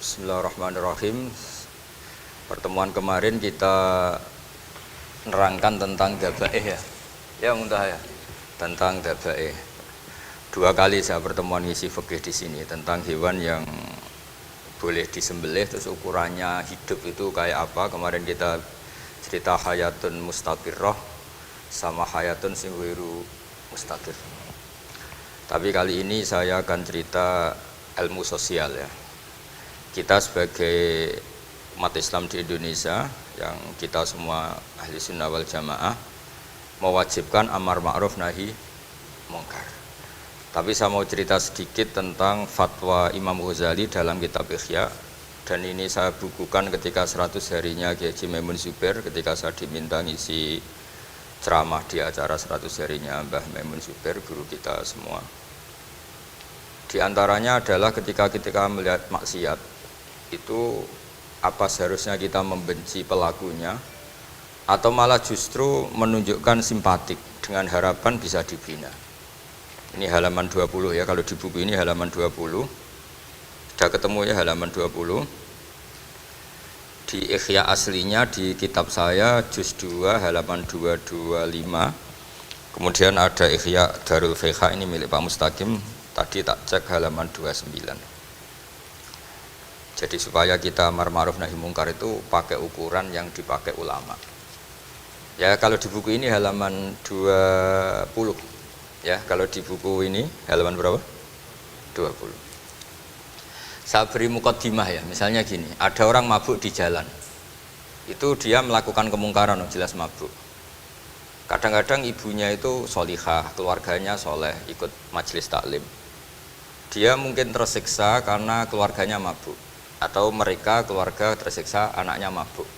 Bismillahirrahmanirrahim. Pertemuan kemarin kita nerangkan tentang dabaih ya. Ya Muntah ya. Tentang dabaih. Dua kali saya pertemuan ngisi fikih di sini tentang hewan yang boleh disembelih terus ukurannya hidup itu kayak apa. Kemarin kita cerita hayatun mustaqirrah sama hayatun sing ghairu mustaqir. Tapi kali ini saya akan cerita ilmu sosial ya. Kita sebagai umat Islam di Indonesia yang kita semua ahli sunnah wal jamaah mewajibkan amar ma'ruf nahi mungkar. Tapi saya mau cerita sedikit tentang fatwa Imam Ghazali dalam kitab Ihya, dan ini saya bukukan ketika 100 harinya Kiai Haji Maimun Zubair ketika saya diminta ngisi ceramah di acara 100 harinya Mbah Maimun Zubair, guru kita semua. Di antaranya adalah ketika melihat maksiat itu apa seharusnya kita membenci pelakunya atau malah justru menunjukkan simpatik dengan harapan bisa dibina. Ini halaman 20 ya, kalau di buku ini halaman 20. Sudah ketemu ya halaman 20. Di Ihya aslinya di kitab saya juz 2 halaman 225. Kemudian ada Ihya Darul Fiqh ini milik Pak Mustaqim, tadi tak cek halaman 29. Jadi supaya kita amar ma'ruf nahi mungkar itu pakai ukuran yang dipakai ulama. Ya kalau di buku ini halaman 20. Ya kalau di buku ini halaman berapa? 20. Saya beri muqaddimah ya, misalnya gini, ada orang mabuk di jalan. Itu dia melakukan kemungkaran, jelas mabuk. Kadang-kadang ibunya itu solihah, keluarganya soleh, ikut majelis taklim. Dia mungkin tersiksa karena keluarganya mabuk, atau mereka keluarga tersiksa anaknya mabuk.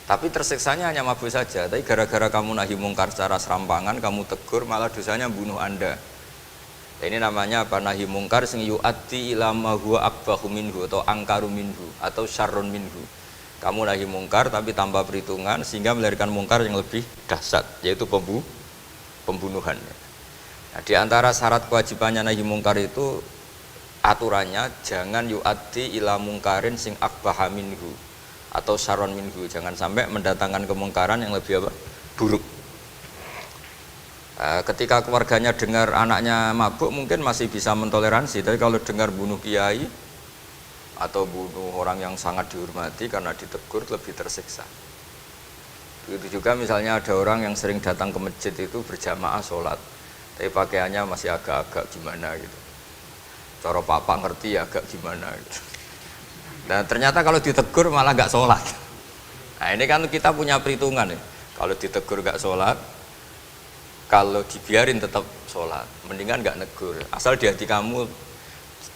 Tapi tersiksanya hanya mabuk saja, tapi gara-gara kamu nahi mungkar secara serampangan, kamu tegur, malah dosanya bunuh Anda. Ini namanya apa? Nahi mungkar sing yu'addi ila ma huwa akbahu minhu atau angkaru minhu atau syarrun minhu. Kamu nahi mungkar tapi tanpa perhitungan sehingga melahirkan mungkar yang lebih dahsyat, yaitu pembunuhan. Nah, di antara syarat kewajibannya nahi mungkar itu aturannya jangan yu'addi ila mungkarin sing akbaha minhu atau syarron minhu, jangan sampai mendatangkan kemungkaran yang lebih apa? Buruk. Ketika keluarganya dengar anaknya mabuk mungkin masih bisa mentoleransi, tapi kalau dengar bunuh kiai atau bunuh orang yang sangat dihormati karena ditegur lebih tersiksa. Begitu juga misalnya ada orang yang sering datang ke masjid itu berjamaah sholat, tapi pakaiannya masih agak-agak gimana gitu. Cara papa ngerti ya agak gimana gitu. Dan ternyata kalau ditegur malah gak sholat. Nah ini kan kita punya perhitungan ya. Kalau ditegur gak sholat, kalau dibiarin tetap sholat, mendingan gak negur. Asal di hati kamu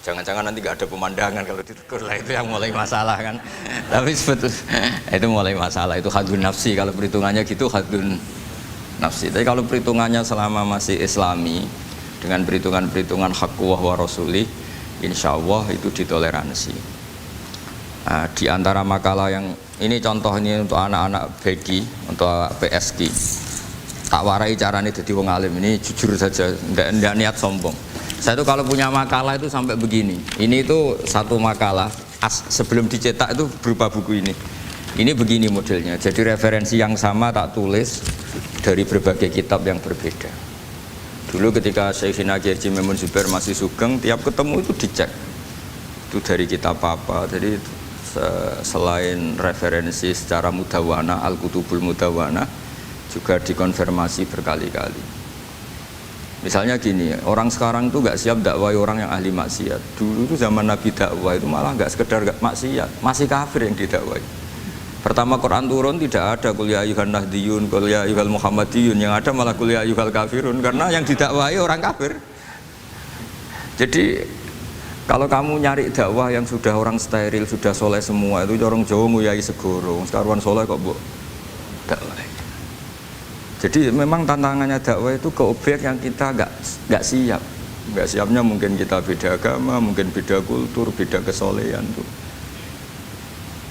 jangan-jangan nanti gak ada pemandangan kalau ditegur lah, itu yang mulai masalah kan. Tapi sebetulnya itu mulai masalah, itu hadun nafsi. Kalau perhitungannya gitu hadun nafsi. Tapi kalau perhitungannya selama masih islami dengan perhitungan haqqullah wa rasulih, insya Allah itu ditoleransi. Nah, di antara makalah yang ini contoh ini untuk anak-anak BG, untuk PSG, tak warai caranya jadi wong alim, ini jujur saja, tidak niat sombong. Saya itu kalau punya makalah itu sampai begini. Ini itu satu makalah sebelum dicetak itu berupa buku ini. Ini begini modelnya, jadi referensi yang sama tak tulis dari berbagai kitab yang berbeda. Dulu ketika Syekhina Kiai Haji Maimun Zubair masih sugeng, tiap ketemu itu dicek. Itu dari kitab apa. Jadi selain referensi secara mudawana, Al-Kutubul Mudawana, juga dikonfirmasi berkali-kali. Misalnya gini, orang sekarang itu gak siap dakwai orang yang ahli maksiat. Dulu itu zaman Nabi dakwah itu malah gak sekedar gak maksiat, masih kafir yang didakwai. Pertama Quran turun tidak ada qul ya ayyuhan nahdiyun, qul ya ayyuhal muhammadiyun, yang ada malah qul ya ayyuhal kafirun, karena yang didakwai orang kafir. Jadi kalau kamu nyari dakwah yang sudah orang steril, sudah soleh semua, itu orang Jawa nguyai segoro, sekarang soleh kok mbok dakwai. Jadi memang tantangannya dakwah itu ke objek yang kita gak siap. Gak siapnya mungkin kita beda agama, mungkin beda kultur, beda kesolehan tuh.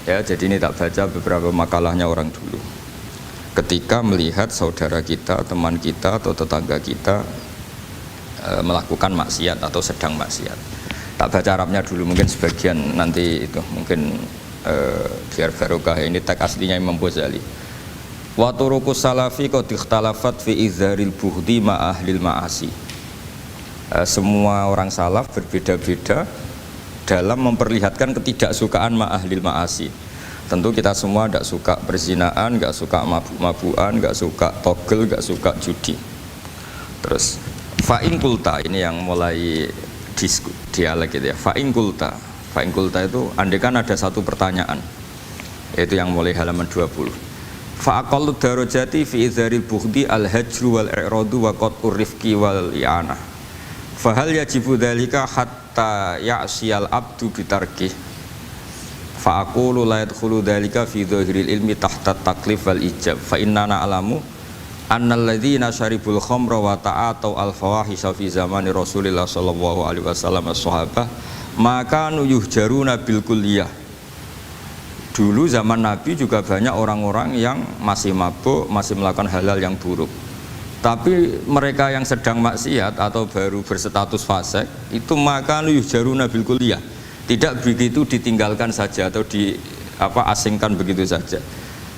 Ya, jadi ini tak baca beberapa makalahnya orang dulu. Ketika melihat saudara kita, teman kita atau tetangga kita melakukan maksiat atau sedang maksiat. Tak baca Arabnya dulu, mungkin sebagian nanti itu mungkin biar barokah. Ini teks aslinya Imam Ghazali. Wa turuqus salafi qad ikhtalafat fi izharil bughdi ma ahlil ma'asi. Semua orang salaf berbeda-beda dalam memperlihatkan ketidaksukaan ma ahlil ma'asi. Tentu kita semua tidak suka perzinaan, nggak suka mabuk-mabukan, nggak suka togel, nggak suka judi. Terus fa'in kulta, ini yang mulai dialek gitu ya. Fa'in kulta itu andaikan ada satu pertanyaan, yaitu yang mulai halaman 20. Fa'aqallu darajati fi izharil bughdi al-hajru wal i'radu wa qat'ur rifqi wal i'anah. Fahal yajibu dzalika hatta ya'siyal abdu bitarkih. Fa'aqulu la yadkhulu dzalika fi dhahiril ilmi tahta taklif wal ijab. Fa innana alamu annal ladzina syaribul khamra wa ta'atau al fawahisha fi zamani Rasulillah sallallahu alaihi wasallam as-sahabah maka yuhjaruna bil kulliyah. Dulu zaman Nabi juga banyak orang-orang yang masih mabuk, masih melakukan halal yang buruk. Tapi mereka yang sedang maksiat atau baru berstatus fasik itu maka yuhjaruna bil kulliyah. Tidak begitu ditinggalkan saja atau asingkan begitu saja.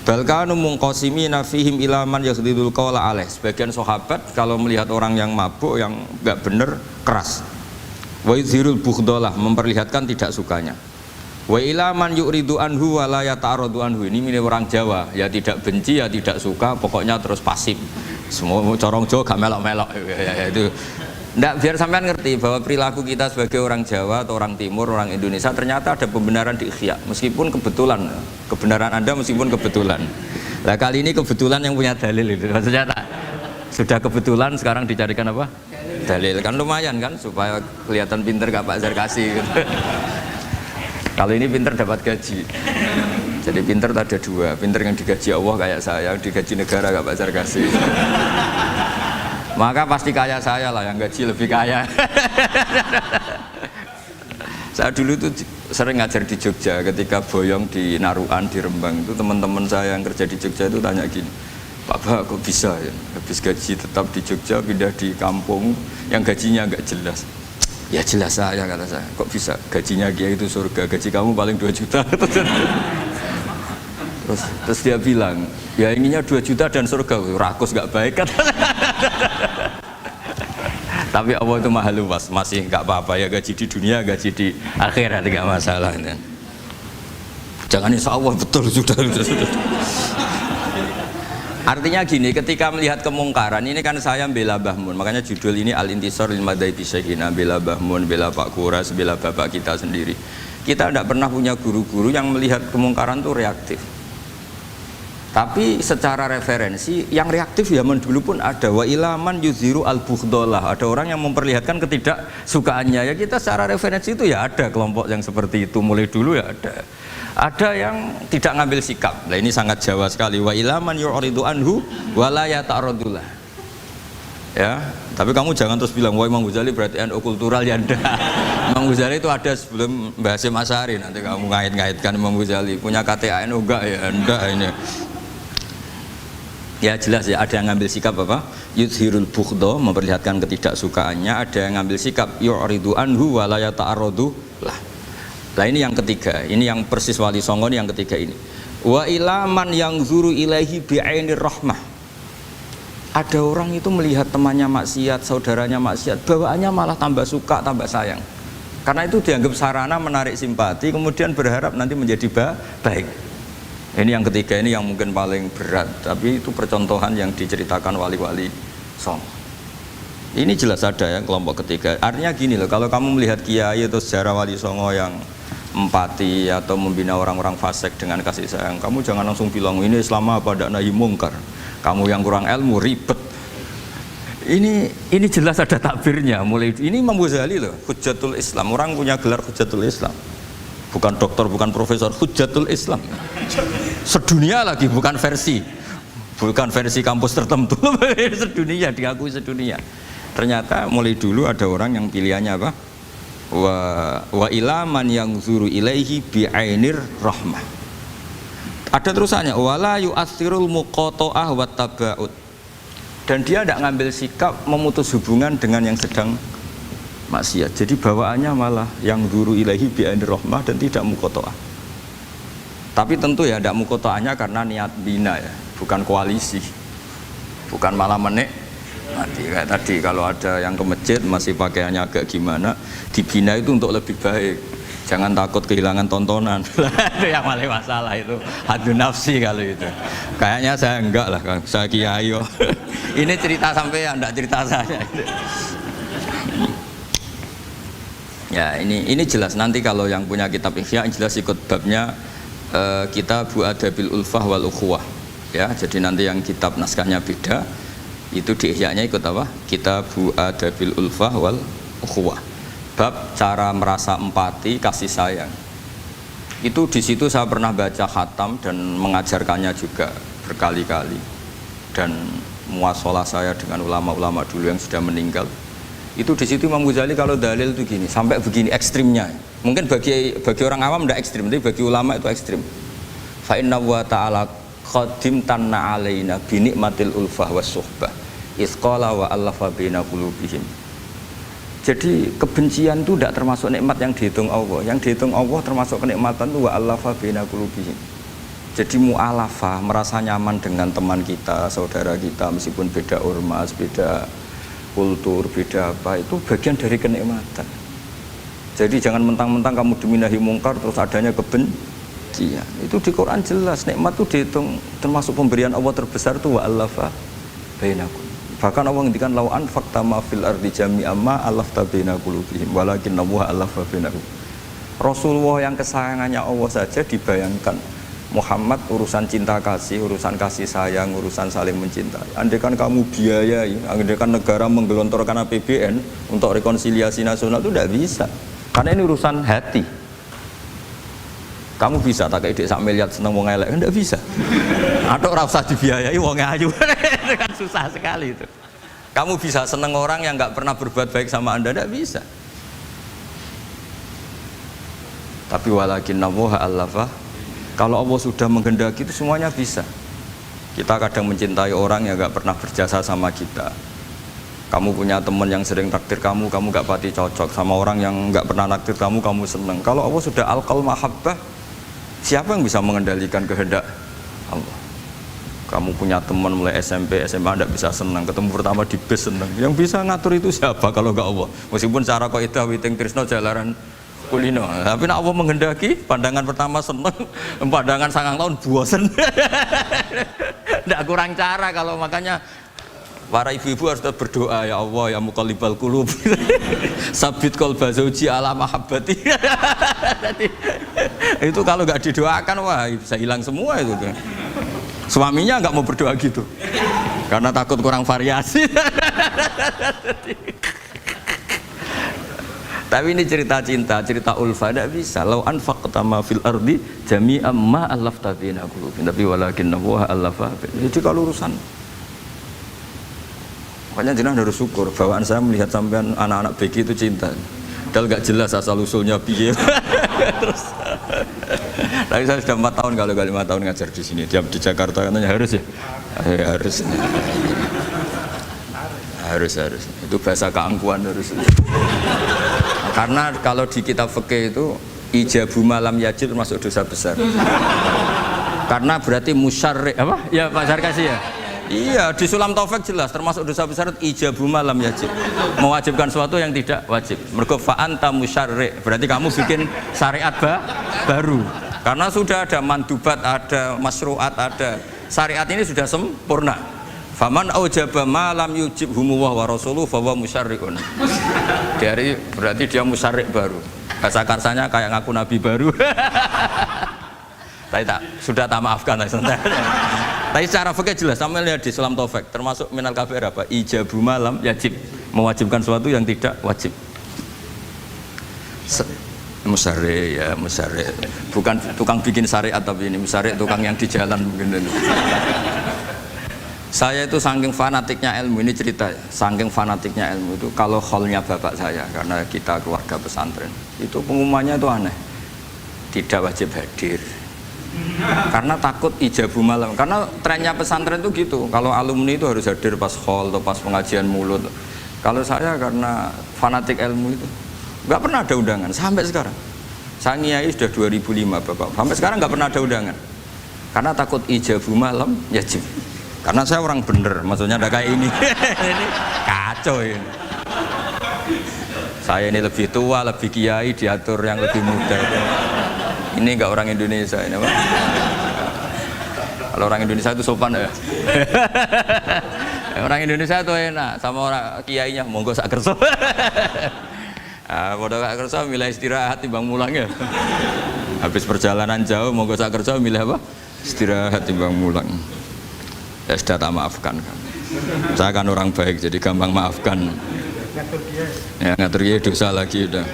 Balkanu munqasimina fihim ila man yakhdidul qawla alaih. Sebagian sahabat kalau melihat orang yang mabuk yang enggak benar keras. Wa yuzhirul bughdalah, memperlihatkan tidak sukanya. Wa ila man yuridu anhu wa la yata'aradu anhu. Ini milik orang Jawa, ya tidak benci ya tidak suka, pokoknya terus pasif. Semua corong Jawa gak melok-melok ya, itu. Nggak, biar sampean ngerti bahwa perilaku kita sebagai orang Jawa atau orang Timur, orang Indonesia ternyata ada pembenaran di ikhya, meskipun kebetulan, kebenaran Anda meskipun kebetulan. Nah kali ini kebetulan yang punya dalil itu, maksudnya sudah kebetulan sekarang dicarikan apa? Dalil, kan lumayan kan, supaya kelihatan pinter gak Pak Zarkasi gitu. Kalau ini pinter dapat gaji. Jadi pinter ada dua, pinter yang digaji Allah kayak saya, digaji negara gak Pak Zarkasi. Maka pasti kaya saya lah, yang gaji lebih kaya. Saya dulu tuh sering ngajar di Jogja, ketika boyong di Narukan, di Rembang itu teman-teman saya yang kerja di Jogja itu tanya gini, Pak kok bisa ya, habis gaji tetap di Jogja pindah di kampung yang gajinya agak jelas. Ya jelas saya, kata saya, kok bisa, gajinya Kiai itu surga, gaji kamu paling 2 juta. Terus dia bilang, ya inginnya 2 juta dan surga, rakus gak baik kata. Tapi Allah itu maha luas, masih gak apa-apa ya, gaji di dunia, gaji di akhirat gak masalah. Jangan insya Allah betul sudah. Artinya gini, ketika melihat kemungkaran, ini kan saya bela Mbah Mun, makanya judul ini Al-Intisar lil Madhaib Syekhina, bela Mbah Mun, bela Pak Kuras, bela bapak kita sendiri. Kita tidak pernah punya guru-guru yang melihat kemungkaran itu reaktif. Tapi secara referensi yang reaktif zaman dulu pun ada. Wa ilaman yuziru al-bughdalah, ada orang yang memperlihatkan ketidaksukaannya. Ya kita secara referensi itu ya ada kelompok yang seperti itu, mulai dulu ya ada. Ada yang tidak ngambil sikap. Nah ini sangat Jawa sekali. Wa ilaman yu'ridu anhu wa la yata'aradullah. Ya, tapi kamu jangan terus bilang wah Imam Ghazali berarti NU kultural, ya enggak. Imam Ghazali itu ada sebelum Mbah Hasyim Asy'ari, nanti kamu ngait-ngaitkan Imam Ghazali punya KTA NU enggak ya, enggak ini. Ya jelas ya, ada yang ngambil sikap apa? Yudhirul bughda, memperlihatkan ketidaksukaannya. Ada yang ngambil sikap yu'ridu anhu wa la yata'aradu lah. Nah ini yang ketiga, ini yang persis Wali Songo ini yang ketiga ini. Wa ilaman yang zuru ilaihi bi'ainir rahmah. Ada orang itu melihat temannya maksiat, saudaranya maksiat, bawaannya malah tambah suka, tambah sayang. Karena itu dianggap sarana menarik simpati, kemudian berharap nanti menjadi baik. Ini yang ketiga, ini yang mungkin paling berat, tapi itu percontohan yang diceritakan wali-wali Songo. Ini jelas ada ya kelompok ketiga. Artinya gini loh, kalau kamu melihat kiai atau sejarah Wali Songo yang empati atau membina orang-orang fasik dengan kasih sayang, kamu jangan langsung bilang ini Islam apa, tidak nahi mungkar. Kamu yang kurang ilmu ribet. Ini jelas ada takbirnya. Mulai ini Imam Ghazali loh, Hujjatul Islam. Orang punya gelar Hujjatul Islam. Bukan dokter, bukan profesor, Hujjatul Islam. Sedunia lagi, bukan versi kampus tertentu. Sedunia, diakui sedunia. Ternyata mulai dulu ada orang yang pilihannya apa? Wa ilaman yang zuru ilaihi bi'ainir rahmah. Ada terusannya, wala yu'athirul muqata'ah wa taba'ud. Dan dia tidak ngambil sikap memutus hubungan dengan yang sedang maksiat. Jadi bawaannya malah yang duru ilahi bi'ainir rahmah dan tidak muqoto'ah. Tapi tentu ya tidak muqoto'ahnya karena niat bina ya, bukan koalisi, bukan malah menik mati kayak tadi. Kalau ada yang ke masjid masih pakaiannya agak gimana, dibina itu untuk lebih baik. Jangan takut kehilangan tontonan. Itu yang paling masalah itu. Hadu nafsi kalau itu. Kayaknya saya enggak lah, saya kiai. Ini cerita sampai enggak cerita saya. Ya ini jelas nanti kalau yang punya kitab Ihya jelas ikut babnya Kitabu Adabil Ulfah wal Ukhuwah. Ya, jadi nanti yang kitab naskahnya beda itu di Ihya-nya ikut apa? Kitabu Adabil Ulfah wal Ukhuwah. Bab cara merasa empati, kasih sayang. Itu di situ saya pernah baca khatam dan mengajarkannya juga berkali-kali. Dan muasalah saya dengan ulama-ulama dulu yang sudah meninggal. Itu di situ Imam Ghazali kalau dalil itu gini, sampai begini ekstrimnya. Mungkin bagi orang awam tidak ekstrim, tapi bagi ulama itu ekstrim. Fa inna wa ta'ala qadim tanna alaina bi nikmatil ulfah was suhbah. Isqala wa allafa baina qulubihim. Jadi kebencian itu tidak termasuk nikmat yang dihitung Allah. Yang dihitung Allah termasuk kenikmatan itu wa allafa baina qulubihim. Jadi mu'alafah, merasa nyaman dengan teman kita, saudara kita meskipun beda ormas, beda kultur, beda apa, itu bagian dari kenikmatan. Jadi jangan mentang-mentang kamu diminahi mungkar terus adanya kebencian. Itu di Quran jelas, nikmat itu dihitung termasuk pemberian Allah terbesar itu wa allafa bainakum. Bahkan Allah ngendikan lau anfaqta ma fil ardi jami'an ma alafta baina qulubihim walakin Allah alafa bainahum. Rasulullah yang kesayangannya Allah saja dibayangkan Muhammad urusan cinta kasih, urusan kasih sayang, urusan saling mencintai. Andaikan kamu biayai, andaikan negara menggelontorkan APBN untuk rekonsiliasi nasional itu tidak bisa. Karena ini urusan hati. Kamu bisa tak kayak ide sak miliar seneng wong elek, enggak bisa. Atau ora usah dibiayai wong ayu. Itu kan susah sekali itu. Kamu bisa seneng orang yang enggak pernah berbuat baik sama Anda, enggak bisa. Tapi walakin nawaha allafa, kalau Allah sudah menghendaki itu semuanya bisa. Kita kadang mencintai orang yang enggak pernah berjasa sama kita. Kamu punya teman yang sering naktir kamu enggak pati cocok sama orang yang enggak pernah naktir kamu seneng. Kalau Allah sudah alqal mahabbah, siapa yang bisa mengendalikan kehendak Allah? Kamu punya teman mulai SMP, SMA tidak bisa senang, ketemu pertama di bis senang. Yang bisa ngatur itu siapa kalau enggak Allah? Meskipun cara kok itu witing trisno jalaran kulino, tapi nak Allah menghendaki, pandangan pertama senang, pandangan 9 tahun bosen. Tidak kurang cara kalau makanya para ibu-ibu harus berdoa, ya Allah ya muqallibal qulub sabit qalba zauji ala mahabbati. Itu kalau nggak didoakan wah bisa hilang semua itu. Suaminya nggak mau berdoa gitu karena takut kurang variasi. Tapi ini cerita cinta, cerita ulfa tidak bisa. Lau anfaqta ma fil ardi jami'an ma allafta baina qulubihim, tapi walakin Allah allafa. Jadi kalau urusan makanya jenengan harus syukur, bawaan saya melihat sampean anak-anak BG itu cinta. Padahal gak jelas asal usulnya piye. Terus tapi saya sudah 4 tahun, kalau 5 tahun ngajar di sini. Tiap di Jakarta katanya harus ya. Harus. Itu bahasa keangkuhan harus. Karena kalau di kitab fikih itu ijabu malam yajib termasuk dosa besar. Karena berarti musyarri apa? Ya Pak Sarkasi ya. Iya, di Sulam Taufik jelas termasuk dosa besar ijabu malam yajib, mewajibkan sesuatu yang tidak wajib. Mergo fa anta musyarri, berarti kamu bikin syariat baru. Karena sudah ada mandubat, ada masruat, ada syariat ini sudah sempurna. Faman aujaba malam yujib humuwah wa rasuluh fa huwa musyarriun. Berarti dia musyarri baru. Bahasa karsanya kayak ngaku nabi baru. Sudah tak maafkan santai. Tapi secara fikih jelas, sampai lihat di Sulam Taufik termasuk minal kabair apa? Ijabu malam yajib, mewajibkan sesuatu yang tidak wajib. Musyarri ya, musyarri. Bukan tukang bikin syariat, tapi ini musyarri tukang yang di jalan mungkin. Saya itu saking fanatiknya ilmu, ini cerita ya, saking fanatiknya ilmu itu kalau hallnya bapak saya, karena kita keluarga pesantren, itu pengumumannya itu aneh, tidak wajib hadir. Karena takut ijabu malam, karena trennya pesantren itu gitu, kalau alumni itu harus hadir pas hall atau pas pengajian mulut. Kalau saya karena fanatik ilmu itu nggak pernah ada undangan sampai sekarang. Saya ngiyai sudah 2005 Bapak, sampai sekarang nggak pernah ada undangan. Karena takut ijabu malam yajib. Karena saya orang bener, maksudnya ada kayak ini. Ini kacau ini. Saya ini lebih tua, lebih kiai, diatur yang lebih muda. Ini nggak orang Indonesia ini, Pak. Kalau orang Indonesia itu sopan ya. Orang Indonesia itu enak, sama orang kiainya monggo sak kerso. Bodoh sak kerso milih istirahat timbang mulang ya. Habis perjalanan jauh monggo sak kerso milih apa? Istirahat timbang mulang. Ya sudah tak maafkan kan. Saya kan orang baik jadi gampang maafkan. Ya ngatur dia dosa lagi udah.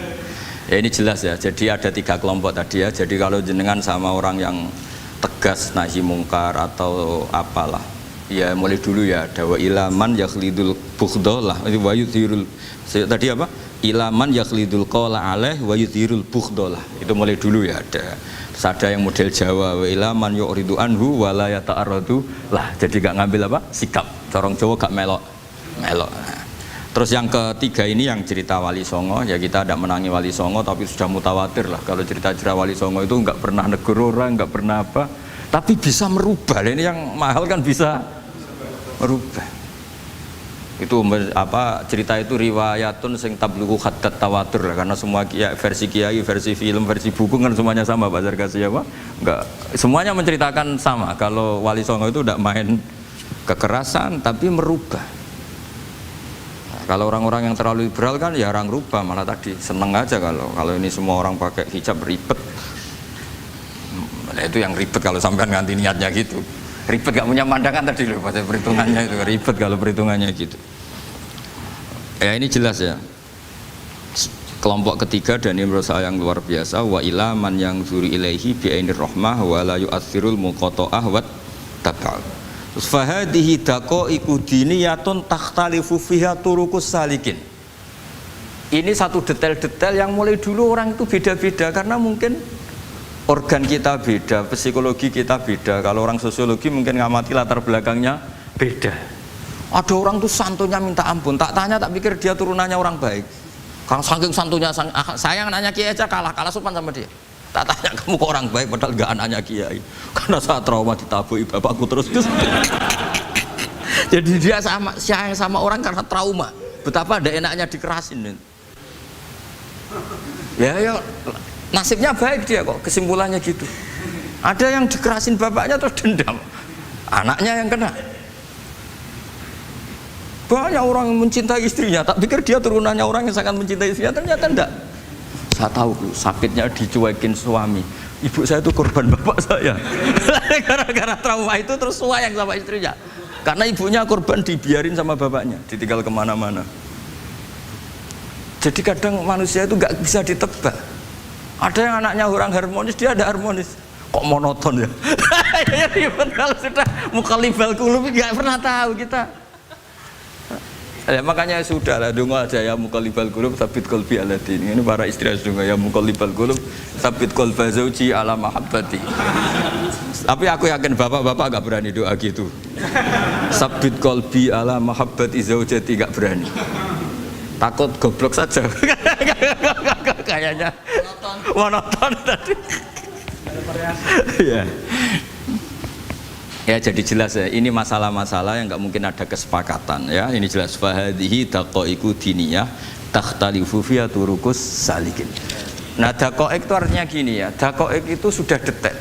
Ya ini jelas ya. Jadi ada 3 kelompok tadi ya. Jadi kalau jenengan sama orang yang tegas nahi mungkar atau apalah, ya mulai dulu ya ada wa ilaman yakhlidul bughdhalah wa yudhirul tadi apa ilaman yakhlidul qala alaih wa yudhirul bughdhalah, itu mulai dulu ya ada. Terus ada yang model Jawa wa ilaman yu'ridu anhu wa la yata'arradu lah, jadi gak ngambil apa sikap, corong Jawa gak melok. Nah. Terus yang ketiga ini yang cerita Wali Songo, ya kita tidak menangi Wali Songo tapi sudah mutawatir lah kalau cerita-cerita Wali Songo itu nggak pernah negur orang, nggak pernah apa, tapi bisa merubah. Ini yang mahal kan bisa merubah. Itu apa cerita itu riwayatun sing tablughu haddad tawatur lah, karena semua versi kiai, versi film, versi buku kan semuanya sama Pak Zarkasi apa? Enggak, semuanya menceritakan sama. Kalau Wali Songo itu tidak main kekerasan tapi merubah. Kalau orang-orang yang terlalu liberal kan ya orang rubah, malah tadi seneng aja kalau ini semua orang pakai hijab ribet. Nah, itu yang ribet kalau sampean ganti niatnya gitu. Ribet gak punya pandangan tadi loh pada perhitungannya itu, ribet kalau perhitungannya gitu. Ya ini jelas ya. Kelompok ketiga dan ini menurut saya yang luar biasa, wa ila man yang zuri ilaihi bi ainir rahmah wa la yu'athirul muqata'ah wat tab'al. Terus fahadihi daqaiqu diniyatun takhtalifu fiha turuqus salikin. Ini satu detail-detail yang mulai dulu orang itu beda-beda karena mungkin organ kita beda, psikologi kita beda. Kalau orang sosiologi mungkin ngamati latar belakangnya beda. Ada orang tuh santunya minta ampun, tak tanya tak pikir dia turunannya orang baik. Kalau saking santunya sayang nanya kiai aja kalah sopan sama dia. Tak tanya kamu kok orang baik padahal gak anaknya kiai, karena saat trauma ditabui bapakku terus. Jadi dia sayang sama orang karena trauma. Betapa ada enaknya dikerasin. Ya nasibnya baik dia kok, kesimpulannya gitu. Ada yang dikerasin bapaknya terus dendam, anaknya yang kena. Banyak orang yang mencintai istrinya, tak pikir dia turunannya orang yang sangat mencintai istrinya, ternyata enggak. Saya tahu sakitnya dicuekin suami, ibu saya itu korban bapak saya. Gara-gara trauma itu terus sayang sama istrinya, karena ibunya korban dibiarin sama bapaknya, ditinggal kemana-mana. Jadi kadang manusia itu nggak bisa ditebak. Ada yang anaknya orang harmonis, dia ada harmonis, kok monoton ya. Ribet kalau sudah mukhalifal qulub, nggak pernah tahu kita. Ya, makanya sudah lah donga aja ya mukallibal qulub sabit qalbi ala din. Ini para istri harus donga ya mukallibal qulub sabit qalba zauji ala mahabbati. Tapi aku yakin bapak-bapak gak berani doa gitu. Sabit qalbi ala mahabbati zaujati gak berani. Takut goblok saja. Kayaknya monoton tadi. Ya. Ya jadi jelas ya, ini masalah-masalah yang nggak mungkin ada kesepakatan ya. Ini jelas fahadihi daqaiqu diniyah takhtalifu fiha turuqus salikin. Nah daqaiq itu artinya gini ya, daqaiq itu sudah detail.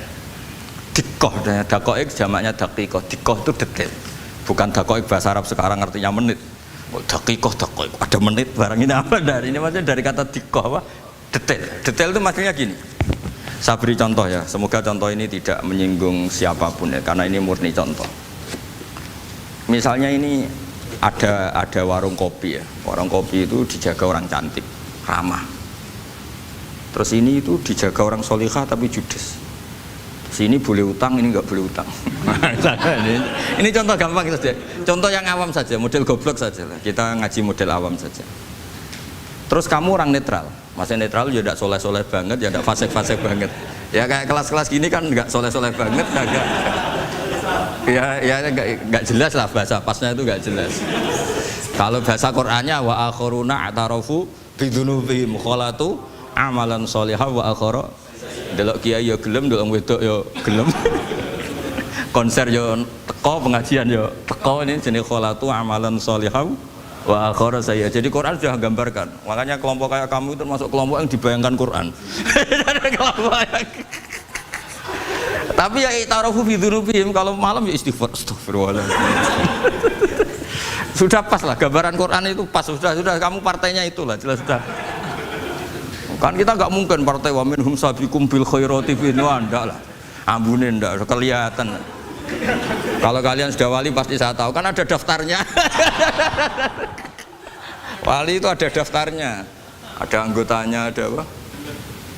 Dikoh, daqaiq jamaknya daqiqah, dikoh itu detail. Bukan daqaiq bahasa Arab sekarang artinya menit. Daqiqah, daqaiq, ada menit barang ini apa dari ini maksudnya dari kata dikoh apa? Detail. Detail itu maksudnya gini. Saya beri contoh ya, semoga contoh ini tidak menyinggung siapapun ya, karena ini murni contoh. Misalnya ini ada warung kopi ya, warung kopi itu dijaga orang cantik, ramah. Terus ini itu dijaga orang solihah tapi judes. Sini boleh utang, ini nggak boleh utang. Ini contoh gampang saja, contoh yang awam saja, model goblok saja lah. Kita ngaji model awam saja. Terus kamu orang netral, maksudnya netral ya tidak soleh-soleh banget, ya tidak fasik-fasik banget. Ya kayak kelas-kelas gini kan nggak soleh-soleh banget, agak ya nggak jelas lah bahasa pasnya itu nggak jelas. Kalau bahasa Qur'annya wa akhiruna atarafu bidunubihim kholatu amalan sholihah wa akhara. Delok kiai ya gelem, delok wedok ya gelem. Konser ya teko, pengajian ya teko, ini jenis kholatu amalan sholihah wa akhara saya. Jadi Quran sudah gambarkan. Makanya kelompok kayak kamu itu termasuk kelompok yang dibayangkan Quran. Tapi ya itarafu bidunubihim, kalau malam ya istighfar, astagfirullahaladzim. Sudah pas lah gambaran Quran itu pas, sudah kamu partainya itulah jelas sudah. Kan kita nggak mungkin partai wa minhum sabiqum bil khairati fi ndak lah. Ambune ndak kelihatan. Kalau kalian sudah wali pasti saya tahu kan ada daftarnya. Wali itu ada daftarnya, ada anggotanya, ada apa?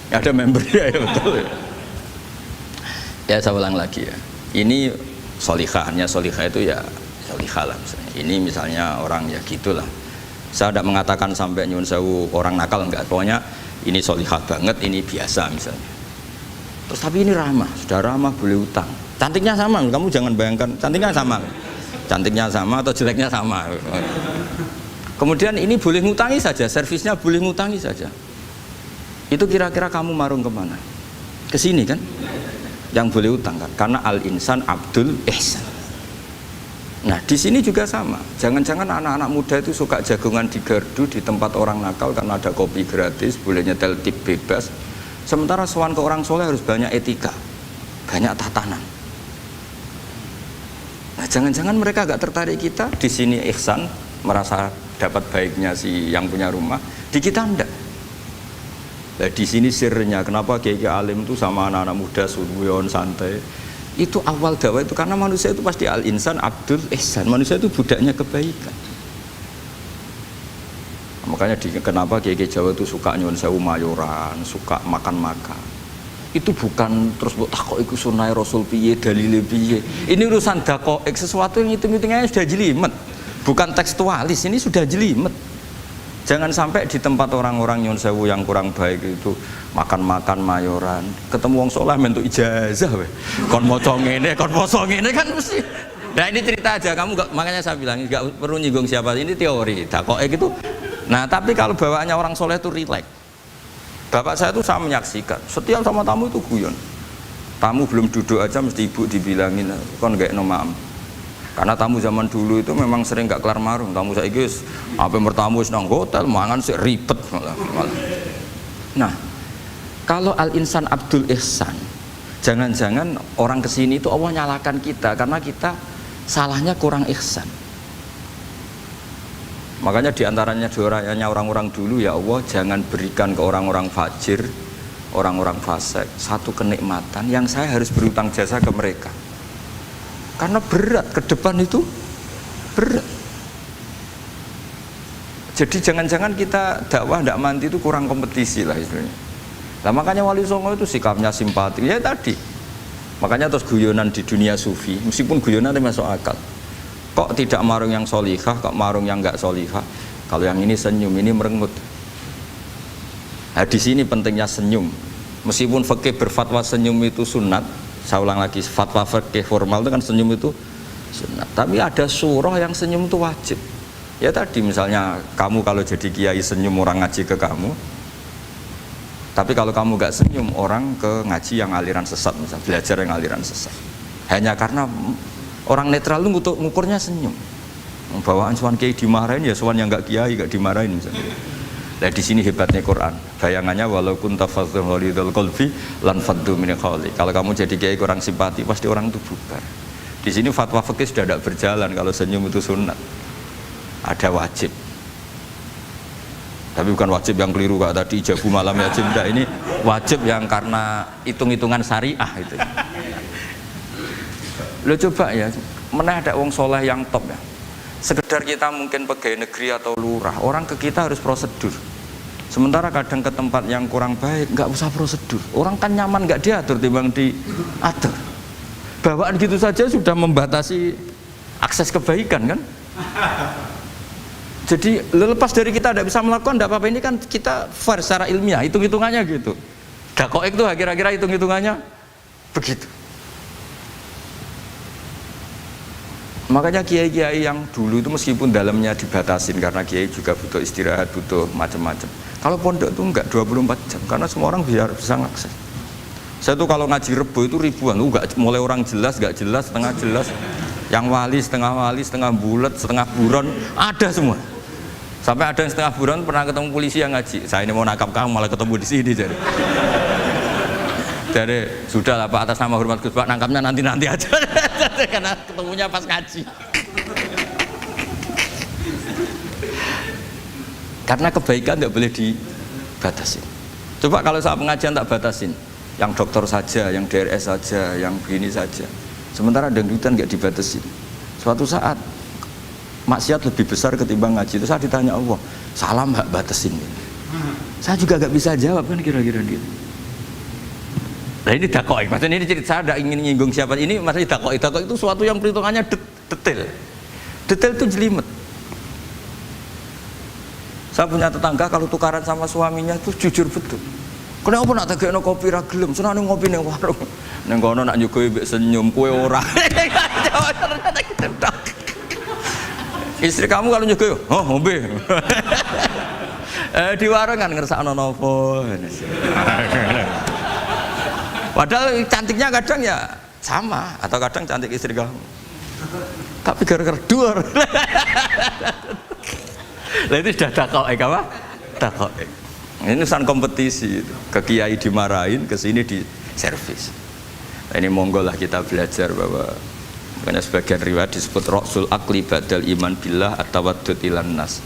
Ada membernya ya betul. Ya saya ulang lagi ya. Ini solihahnya, solihah itu ya solihah lah misalnya. Ini misalnya orang ya gitulah. Saya tidak mengatakan sampai nyun sewu orang nakal enggak. Pokoknya ini solihah banget, ini biasa misalnya. Terus tapi ini ramah, sudah ramah boleh utang. Cantiknya sama, kamu jangan bayangkan cantiknya sama. Cantiknya sama atau jeleknya sama. Kemudian ini boleh ngutangi saja, servisnya boleh ngutangi saja. Itu kira-kira kamu marung kemana? Ke sini kan? Yang boleh utang kan? Karena al-insan abdul ihsan. Nah di sini juga sama. Jangan-jangan anak-anak muda itu suka jagongan di gardu di tempat orang nakal karena ada kopi gratis, boleh nyetel tip bebas. Sementara sowan ke orang soleh harus banyak etika, banyak tatanan. Nah jangan-jangan mereka agak tertarik kita di sini ihsan, merasa dapat baiknya si yang punya rumah, di kita enggak. Nah, di sini sirnya kenapa kiai alim itu sama anak-anak muda suruyon santai. Itu awal dakwah itu karena manusia itu pasti al-insan abdul ihsan. Manusia itu budaknya kebaikan. Makanya kenapa kiai Jawa itu suka nyuwun sewu mayoran, suka makan-makan. Itu bukan terus mbok takok iku sunah Rasul piye, dalile piye. Ini urusan dakoek, sesuatu yang hitung-hitungannya sudah jelimet. Bukan tekstualis, ini sudah jelimet. Jangan sampai di tempat orang-orang nyuwun sewu yang kurang baik itu makan-makan mayoran, ketemu wong saleh mentuk ijazah we. Kon maca ngene, kon poso ngene kan mesti. Nah ini cerita aja, kamu gak, makanya saya bilang enggak perlu nyinggung siapa, ini teori. Dakoek itu. Nah, tapi kalau bawaannya orang soleh itu rileks. Bapak saya itu saya menyaksikan, setiap sama tamu itu guyon. Tamu belum duduk aja mesti ibu dibilangin, kon gak nomam. Karena tamu zaman dulu itu memang sering gak kelar marung. Tamu saya guys, apa bertamu nang hotel, mangan sih ribet malah. Nah, kalau al-insan abdul ihsan, jangan-jangan orang kesini itu Allah nyalakan kita karena kita salahnya kurang ihsan. Makanya diantaranya doanya orang-orang dulu, ya Allah jangan berikan ke orang-orang fajir, orang-orang fasik satu kenikmatan yang saya harus berutang jasa ke mereka. Karena berat, ke depan itu berat. Jadi jangan-jangan kita dakwah tidak mandi itu kurang kompetisi lah istilahnya. Nah makanya Wali Songo itu sikapnya simpatik, ya tadi. Makanya terus guyonan di dunia sufi, meskipun guyonan itu masuk akal. Kok tidak marung yang solihah, kok marung yang enggak solihah? Kalau yang ini senyum, ini merengut. Nah di sini pentingnya senyum. Meskipun fikih berfatwa senyum itu sunat, saya ulang lagi, fatwa fikih formal itu kan senyum itu sunat. Tapi ada surah yang senyum itu wajib. Ya tadi misalnya kamu kalau jadi kiai senyum orang ngaji ke kamu. Tapi kalau kamu enggak senyum orang ke ngaji yang aliran sesat, misalnya belajar yang aliran sesat. Hanya karena orang netral itu ngukurnya senyum. Bawaan sowan kiai dimarahin ya sowan yang enggak kiai enggak dimarahin misalnya. Nah di sini hebatnya Quran. Bayangannya walaupun tafadzul walidul qalbi lan faddu min khali. Kalau kamu jadi kiai kurang simpati pasti orang itu bubar. Di sini fatwa fikih sudah tidak berjalan kalau senyum itu sunat. Ada wajib. Tapi bukan wajib yang keliru kak tadi ijabu malam wajib enggak, ini wajib yang karena hitung-hitungan syariah itu. Lo coba ya, mana ada wong soleh yang top ya. Sekedar kita mungkin pegawai negeri atau lurah, orang ke kita harus prosedur. Sementara kadang ke tempat yang kurang baik nggak usah prosedur. Orang kan nyaman nggak diatur timbang diatur. Bawaan gitu saja sudah membatasi akses kebaikan kan. Jadi lepas dari kita tidak bisa melakukan tidak apa-apa, ini kan kita fair secara ilmiah, hitung-hitungannya gitu. Dakoek itu kira-kira hitung-hitungannya begitu. Makanya kiai-kiai yang dulu itu meskipun dalamnya dibatasin karena kiai juga butuh istirahat, butuh macam-macam. Kalau pondok itu enggak 24 jam karena semua orang bisa ngakses. Saya tuh kalau ngaji Rebo itu ribuan, enggak mulai orang jelas, enggak jelas, setengah jelas, yang wali, setengah bulat, setengah buron, ada semua. Sampai ada yang setengah buron pernah ketemu polisi yang ngaji. Saya ini mau nangkap kamu malah ketemu di sini jadi. Dari sudah lah Pak, atas nama hormat Gus Pak, nangkapnya nanti aja karena ketemunya pas ngaji. Karena kebaikan tidak boleh dibatasin. Coba kalau saat pengajian tak batasin, yang dokter saja, yang DRS saja, yang begini saja. Sementara dangdutan nggak dibatasin. Suatu saat maksiat lebih besar ketimbang ngaji. Itu saya ditanya Allah, salam nggak batasin? Saya juga nggak bisa jawab kan kira-kira gitu. Nah ini dakoi, maksudnya ini cerita saya tidak ingin nyinggung siapa ini, maksudnya dakoi itu suatu yang perhitungannya detail itu jelimet. Saya punya tetangga kalau tukaran sama suaminya itu jujur betul. Kenapa nak tegakno kopi ra gelem, senane ngopi ning warung. Ning kono nak nyugoi mbek senyum kowe ora. Istri kamu kalau nyugoi, oh ngombe. Di warung kan ngersakno nopo. Padahal cantiknya kadang ya sama atau kadang cantik istri kamu. Tapi gara-gara dua. Lah itu sudah dakok apa? Dakok. Ini urusan kompetisi itu. Ke kiai dimarahin, ke sini di servis. Nah, ini monggo lah kita belajar bahwa makanya sebagian riwayat disebut Rasul Akli Badal Iman Billah At-Tawaddud Ilan Nas.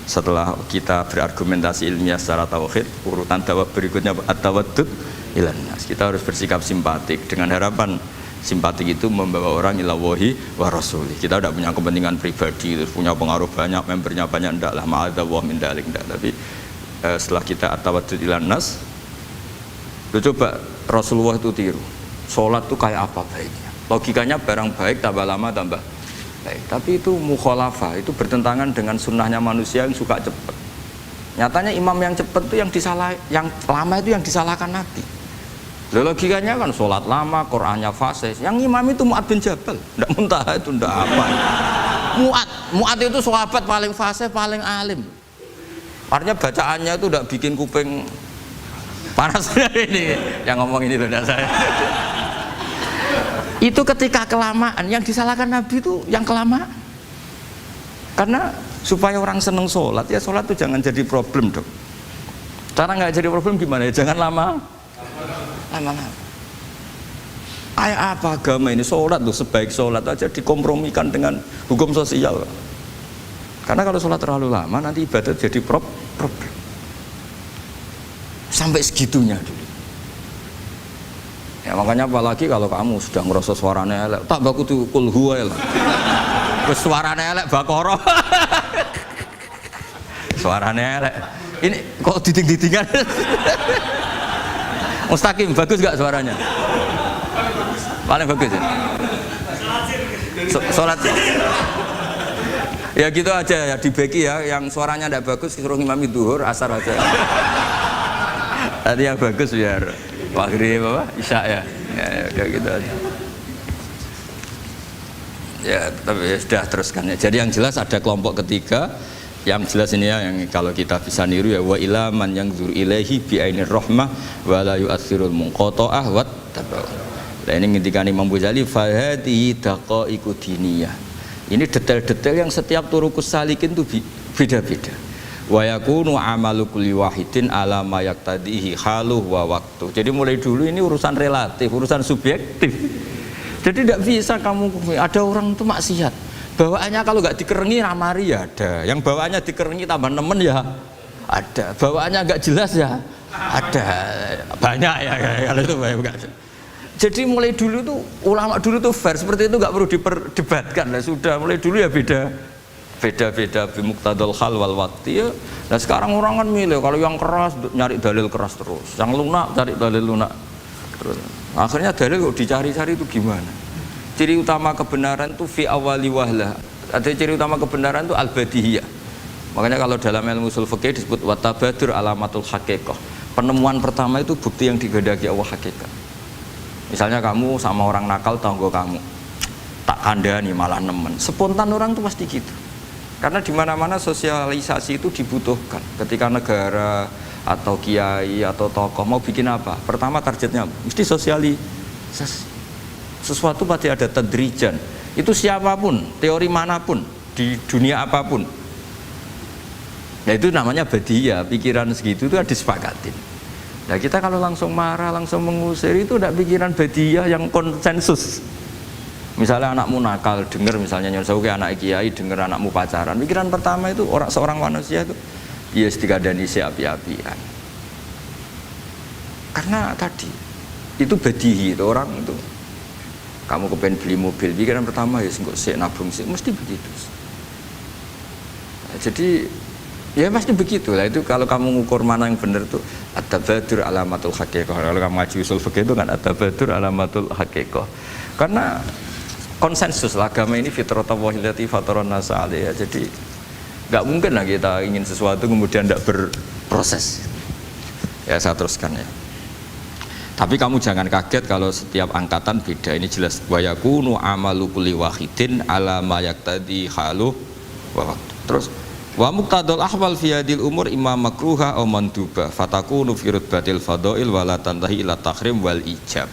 Setelah kita berargumentasi ilmiah secara tauhid, urutan dakwah berikutnya At-Tawaddud Ilan Nas. Kita harus bersikap simpatik dengan harapan simpatik itu membawa orang ilawahi wa rasuli. Kita tidak punya kepentingan pribadi, punya pengaruh banyak, membernya banyak, enggak lah, ma'adzallah min dalik, enggak. Tapi setelah kita at-tawaddud ilan nas, coba Rasulullah itu tiru. Sholat itu kayak apa baiknya? Logikanya barang baik tambah lama tambah baik. Tapi itu mukhalafah, itu bertentangan dengan sunnahnya manusia yang suka cepat. Nyatanya imam yang cepat itu yang lama itu yang disalahkan Nabi. Logikanya kan sholat lama, Qur'annya fasih. Yang imam itu Mu'ad bin Jabal, tidak Muntaha itu tidak apa. Mu'ad itu sahabat paling fasih, paling alim. Artinya bacaannya itu tidak bikin kuping panas. Ini yang ngomong ini loh, tidak saya. Itu ketika kelamaan, yang disalahkan Nabi itu yang kelamaan. Karena supaya orang seneng sholat, ya sholat itu jangan jadi problem dong. Cara nggak jadi problem gimana ya? Jangan lama-lama. Kayak apa agama ini? Sholat tuh sebaik sholat aja dikompromikan dengan hukum sosial. Karena kalau sholat terlalu lama nanti ibadah jadi problem. Sampai segitunya dulu. Ya makanya apalagi kalau kamu sudah ngerasa suaranya elek, tak baku tuh kul huwa lah. Terus suaranya elek Baqarah. Suaranya elek. Ini kok diding-didingan. Mustaqim, bagus gak suaranya? Paling bagus ya? Sholat ya gitu aja ya, dibagi ya, yang suaranya tidak bagus suruh imami duhur, asar aja. Tadi yang bagus biar maghrib apa? Isya ya. Ya gitu aja. Ya tapi ya, sudah teruskan ya. Jadi yang jelas ada kelompok ketiga. Yang jelas ini ya, yang kalau kita bisa niru ya, wa ila man yanzur ilaihi bi ainir rahmah wa la yu'athirul munqata'ah wat tabau. Nah ini ngendikane Imam Ghazali fa hadhihi daqaiqu diniyah. Ini detail-detail yang setiap turukus salikin itu beda-beda. Wa yakunu amalu kulli wahidin ala ma yaqtadihi haluhu wa waqtu. Jadi mulai dulu ini urusan relatif, urusan subjektif. Jadi tidak bisa kamu ada orang itu maksiat. Bawaannya kalau nggak dikerengi ramari ya ada, yang bawaannya dikerengi tambah nemen ya ada, bawaannya nggak jelas ya ada, banyak ya kalau itu banyak. Jadi mulai dulu tuh ulama dulu tuh fair seperti itu, nggak perlu diperdebatkan lah, sudah mulai dulu ya beda bimuqtadal hal wal waqti ya. Nah sekarang orang kan milih, kalau yang keras nyari dalil keras terus, yang lunak cari dalil lunak terus. Akhirnya dalil kok dicari-cari itu gimana? Ciri utama kebenaran itu fi awali wahlah. Ada ciri utama kebenaran itu al-badihiyah. Makanya kalau dalam ilmu ushul fikih disebut watabadur alamatul haqiqah. Penemuan pertama itu bukti yang digandaki Allah hakikat. Misalnya kamu sama orang nakal tanggo kamu. tak kandani malah nemen. Spontan orang tuh pasti gitu. Karena di mana-mana sosialisasi itu dibutuhkan. Ketika negara atau kiai atau tokoh mau bikin apa, pertama targetnya mesti sosialisasi. Sesuatu pasti ada tadrijan. Itu siapapun, teori manapun, di dunia apapun. Nah itu namanya badiah, pikiran segitu itu disepakatin. Nah kita kalau langsung marah, langsung mengusir itu udah pikiran badiah yang konsensus. Misalnya anakmu nakal, dengar misalnya nyonsau ke anak kiai, dengar anakmu pacaran. Pikiran pertama itu seorang manusia itu ya dikadani api-apian. Karena tadi itu badihi itu orang itu. Kamu kepengen beli mobil, pikiran pertama ya enggak sik nabung sik, mesti begitu. Nah, jadi ya pasti begitu lah. Itu kalau kamu ngukur mana yang benar tuh at-tabadur alamatul haqiqah. Kalau kamu ngaji usul fikih itu kan at-tabadur alamatul haqiqah. Karena konsensus lah, agama ini fitratallahi allati fataran nasa 'alaiha. Jadi nggak mungkin lah kita ingin sesuatu kemudian tidak berproses. Ya saya teruskan ya. Tapi kamu jangan kaget kalau setiap angkatan beda. Ini jelas wa yakunu amalu kulli wahidin ala ma yaqtadi halu wa waqtu. Terus wa muqtadal ahwal fi hadil umur imma makruha aw manduba fatakunu fi rutbatil fadail wala tantahi ila tahrim wal ijab.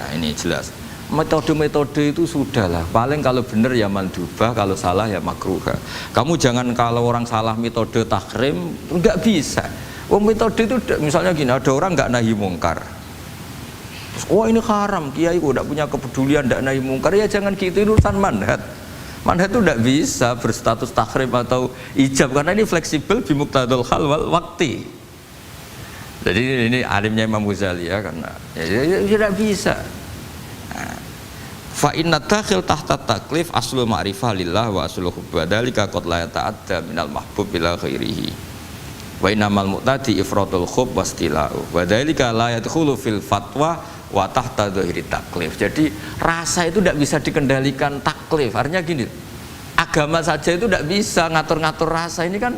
Nah ini jelas. Metode-metode itu sudahlah. Paling kalau benar ya mandubah, kalau salah ya makruha. Kamu jangan kalau orang salah metode tahrim enggak bisa. Metode itu misalnya gini, ada orang enggak nahi mungkar. Terus, oh ini haram, kiai kok enggak punya kepedulian enggak nahi mungkar. Ya jangan gitu, itu urusan manhat. Manhat itu enggak bisa berstatus tahrim atau ijab karena ini fleksibel bi muqtadal hal wal waqti. Jadi ini alimnya Imam Ghazali ya karena ya tidak bisa. Fa inna dakhil tahta taklif aslul ma'rifah lillah wa aslul hubba dzalika qad la yata'adda minal mahbub ila ghairihi wa innamal mu'tadi ifratul hub wastila'u wa dzalika la yadkhulu fil fatwa wa tahta dhahiri taklif. Jadi rasa itu tidak bisa dikendalikan taklif. Artinya gini, agama saja itu tidak bisa ngatur-ngatur rasa. Ini kan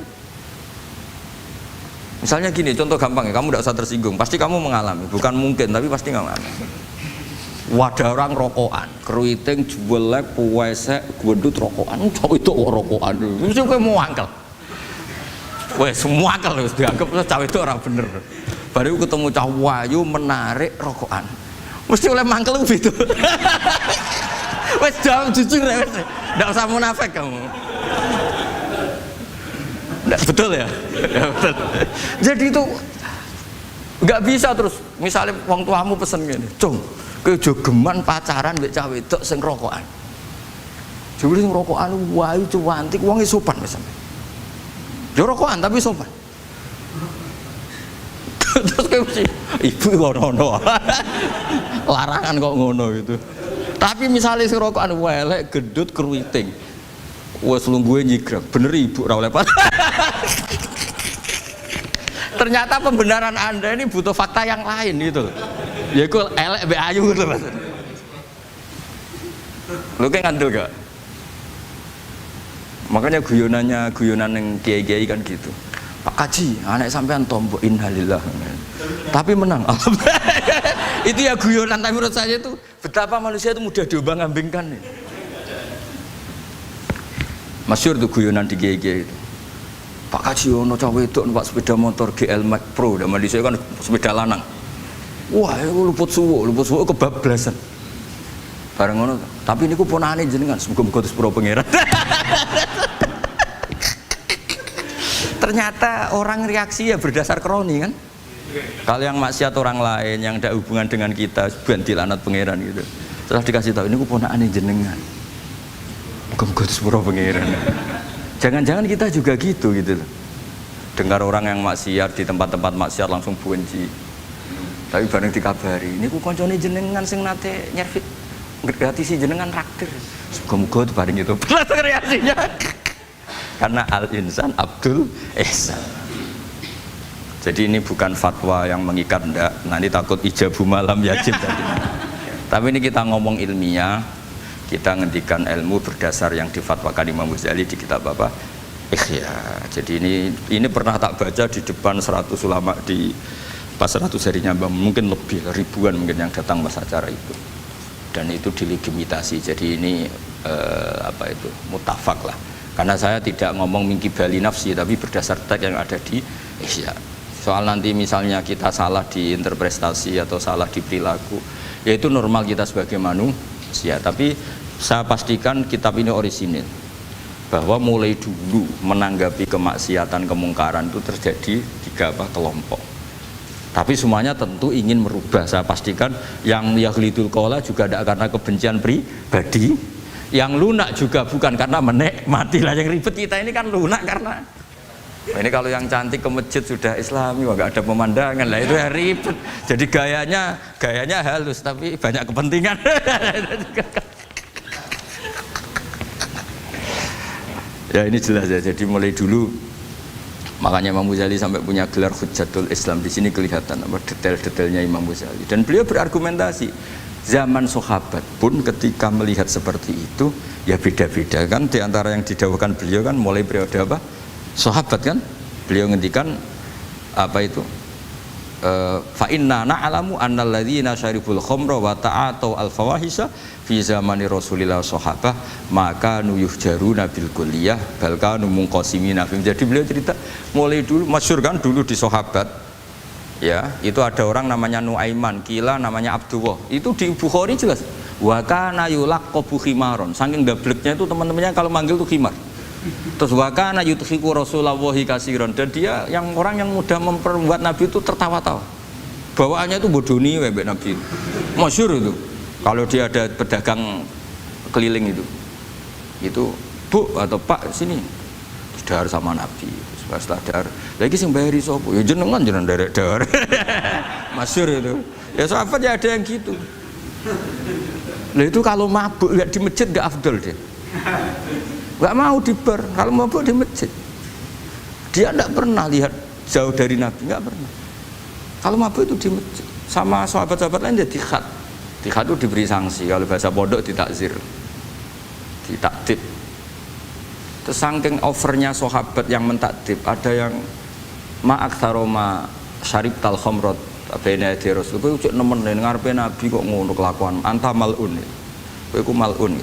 misalnya gini, contoh gampang ya, kamu tidak usah tersinggung, pasti kamu mengalami, bukan mungkin tapi pasti mengalami. Wadah orang rokokan, keriting, juelek, puwesek, gendut rokokan, cowok itu rokokan, mesti kayak mau angkel. Wes semua angkel harus dianggap cowok itu orang bener. Baru ketemu cowok wayu menarik rokokan, mesti oleh mangkel gitu. Wes jawab jujur ya, wes, nggak usah munafik kamu. Nggak, betul ya? Ya betul. Jadi itu nggak bisa terus. Misalnya wong tuamu pesen gini, cung. Kejogeman pacaran mbek cah wedok sing rokokan. Jebule sing rokokan wae cuantik wong sopan misalnya. Yo rokokan tapi sopan. Terus kayak mesti ibu ngono. Larangan kok ngono gitu. Tapi misalnya sing rokokan elek gendut keriting. Wes lungguhe nyigrang, bener ibu ora oleh Ternyata pembenaran Anda ini butuh fakta yang lain gitu. Ya itu elek be ayu gitu Mas. Lu kayak ngandel gak? Makanya guyonan yang kiai-kiai kan gitu. Pak Kaji, anak sampean tombok innalillah. Tapi menang. Itu ya guyonan, tapi menurut saya itu betapa manusia itu mudah diombang-ambingkan. Masyhur tuh guyonan di kiai-kiai itu. Pak Kaji ono cah wedok numpak sepeda motor GL Max Pro, zaman dhisik kan sepeda lanang. Wah, luput suwo kebablasan. Bareng ngono, tapi niku ponakane jenengan, muga-muga sepuro pangeran. Ternyata orang reaksi ya berdasar kroni kan. Kalau yang maksiat orang lain yang ada hubungan dengan kita, banti lanat pangeran gitu. Setelah dikasih tahu niku ponakane jenengan. Muga-muga sepuro pangeran. Jangan-jangan kita juga gitu loh. Dengar orang yang maksiat di tempat-tempat maksiat langsung benci. Tapi bareng dikabari, niku koncone jenengan sing nate nyervit gratisi jenengan raktir. Muga-muga itu bareng itu. Langsung reaksinya. Karena al-insan Abdul Ihsan. Jadi ini bukan fatwa yang mengikat ndak. Nanti takut ijabu malam yajib tadi. Tapi ini kita ngomong ilmiah. Kita ngendikan ilmu berdasar yang difatwakan Imam Ghazali di kitab apa? Ikhya. Jadi ini pernah tak baca di depan 100 ulama di pas 100 harinya mungkin lebih ribuan mungkin yang datang pas acara itu. dan itu dilegitimasi. Jadi ini mutafak lah. Karena saya tidak ngomong mingki bali nafsi, tapi berdasar teks yang ada di Ihya. Soal nanti misalnya kita salah di interpretasi atau salah di perilaku, yaitu normal kita sebagai manusia. Tapi saya pastikan kitab ini orisinil, bahwa mulai dulu menanggapi kemaksiatan kemungkaran itu terjadi 3 kelompok. Tapi semuanya tentu ingin merubah. Saya pastikan yang yahlidul qola juga tidak karena kebencian pribadi, yang lunak juga bukan karena menikmati lah. Yang ribet kita ini kan lunak karena ini kalau yang cantik ke masjid sudah Islami, wah, gak ada pemandangan lah, itu ya ribet. Jadi gayanya halus tapi banyak kepentingan. Ya ini jelas ya. Jadi mulai dulu makanya Imam Ghazali sampai punya gelar Hujjatul Islam. Di sini kelihatan apa detail-detailnya Imam Ghazali. Dan beliau berargumentasi. Zaman sahabat pun ketika melihat seperti itu ya beda-beda kan. Di antara yang didawuhkan beliau kan mulai periode apa? Sahabat kan. Beliau ngendikan apa itu? Fa inna na'lamu annal ladzina syaribul khamra wa ta'atau al fawahisha fi zamani Rasulillah sahabah maka nuyuhjaruna bil kulliyah bal kanu munqasimina. Jadi beliau cerita mulai dulu masyhur kan dulu di sahabat ya, itu ada orang namanya Nuaiman, kila namanya Abdullah. Itu di Bukhari jelas. Wa kana yulaqabu khimaron. Saking dableknya itu teman-temannya kalau manggil tuh khimar. Terus wa kana yudhiku Rasulullah kasiron, dan dia yang orang yang mudah memperbuat Nabi itu tertawa-tawa. Bawaannya itu bodoni mbek Nabi. Masyhur itu. Kalau dia ada pedagang keliling itu Bu atau Pak sini dahar sama Nabi. Setelah dahar lagi sing bayari sapa? Ya jenengan derek dahar. Masyhur itu. Ya sahabat ya ada yang gitu. Lah itu kalau mabuk lihat di masjid enggak afdol dia. Enggak mau di bar, kalau mabuk di masjid. Dia enggak pernah lihat jauh dari Nabi, enggak pernah. Kalau mabuk itu di masjid. Sama sahabat-sahabat lain dia dikhat. Dikhat itu diberi sanksi, kalau bahasa pondok ditakzir, ditakdib. Terus saking overnya sahabat yang mentakdib, ada yang ma'aktsaroma syarib tal khamrat abena di Rasul. Kowe cek nemen ngarepe Nabi kok ngono kelakuan, anta malun. Kowe iku malun.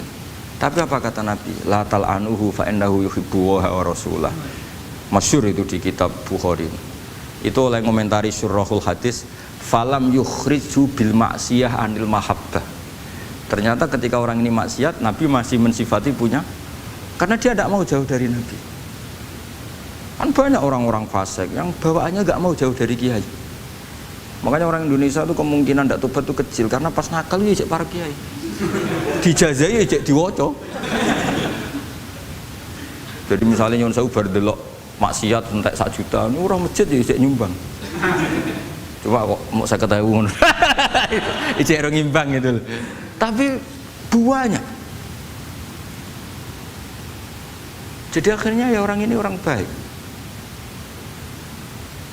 Tapi apa kata Nabi? La tal'anuhu fa innahu yuhibbu wa rasulah. Masyhur itu di kitab Bukhari. Itu oleh komentari Syurahul Hadis, falam yukhriju bil maksiyah anil mahabbah. Ternyata ketika orang ini maksiat, Nabi masih mensifati punya, karena dia tidak mau jauh dari Nabi. Kan banyak orang-orang fasik yang bawaannya nggak mau jauh dari kiai. Makanya orang Indonesia itu kemungkinan tidak tobat itu kecil, karena pas nakal ya para kiai dijazai ya diwoco. Jadi misalnya nyon sewu bar delok maksiat entek 1 juta, ini orang masjid ya nyumbang. Coba kok mau saya ketahui ijek orang ngimbang gitu loh. Tapi buahnya jadi akhirnya ya orang ini orang baik.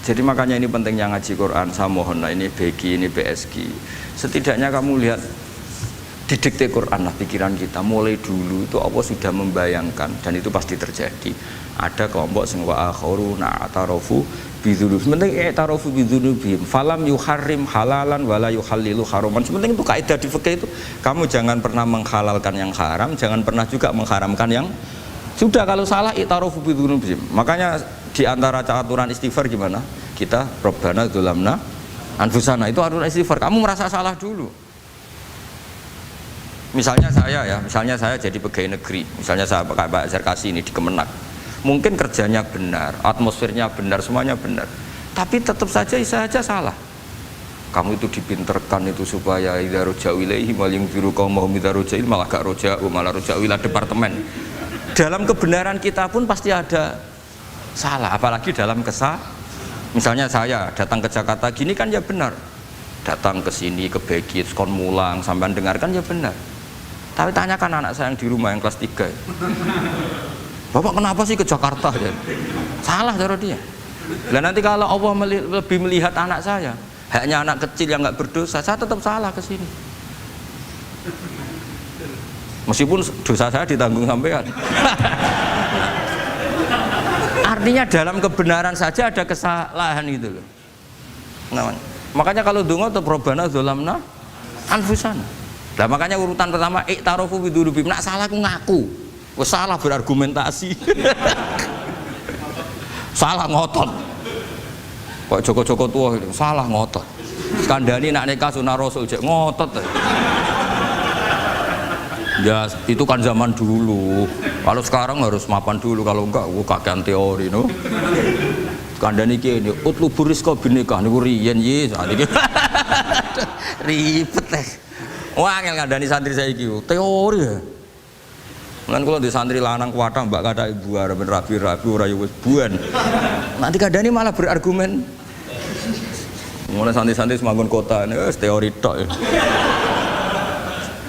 Jadi makanya ini pentingnya ngaji Quran. Saya mohon lah, ini BG, ini PSG, setidaknya kamu lihat didikte Quran lah pikiran kita. Mulai dulu itu Allah sudah membayangkan, dan itu pasti terjadi. Ada kelompok sing wa akharu na'tarafu bidzunub. Sementing i'tarafu bidzunubihim falam yuharrim halalan wala yuhallilu haraman. Sementing itu kaidah di fikih itu, kamu jangan pernah menghalalkan yang haram, jangan pernah juga mengharamkan yang sudah. Kalau salah i'tarafu bidzunubihim. Makanya di antara aturan istighfar gimana? Kita Rabbana dzulamna anfusana, itu aturan istighfar. Kamu merasa salah dulu. Misalnya saya jadi pegawai negeri, misalnya saya Pak Zarkasi ini di Kemenak. Mungkin kerjanya benar, atmosfernya benar, semuanya benar, tapi tetap saja saya aja salah. Kamu itu dipinterkan itu supaya idza roja'u ilaihi wal yunziru qaumahum idza roja'il, malah gak roja'u, malah roja'u ila departemen. Dalam kebenaran kita pun pasti ada salah, apalagi dalam misalnya saya datang ke Jakarta gini kan ya benar, datang ke sini ke Begit kon mulang sampai dengarkan ya benar. Tapi tanyakan anak saya yang di rumah yang kelas 3, Bapak kenapa sih ke Jakarta ya? Salah cara dia. Dan nanti kalau Allah lebih melihat anak saya, hanya anak kecil yang nggak berdosa, saya tetap salah ke sini. Meskipun dosa saya ditanggung sampean. Artinya dalam kebenaran saja ada kesalahan itu loh. Nah, makanya kalau donga tetap Rabbana dzulamna anfusana. Nah makanya urutan pertama i'tarofu bidzunubihim, nak salah aku ngaku. Wes salah berargumentasi. Salah ngotot. Kok Joko-Joko tua gitu, salah ngotot. Kandhani nak nikah sunah Rasul jek ngotot. Ya itu kan zaman dulu. Kalau sekarang harus mapan dulu, kalau enggak kakean teori no. Kandhani kene utlubu rizqa binikah niku riyen ye saat iki. Ribet teh. Wah angel kandhani santri saiki teori ya. Lan kula di santri lanang kuwatah mbak kata ibu arep rabi-rabi ora yo wis buan. Nanti kandhani malah berargumen. Mulai santri-santri semangun kota ini teori tok ya.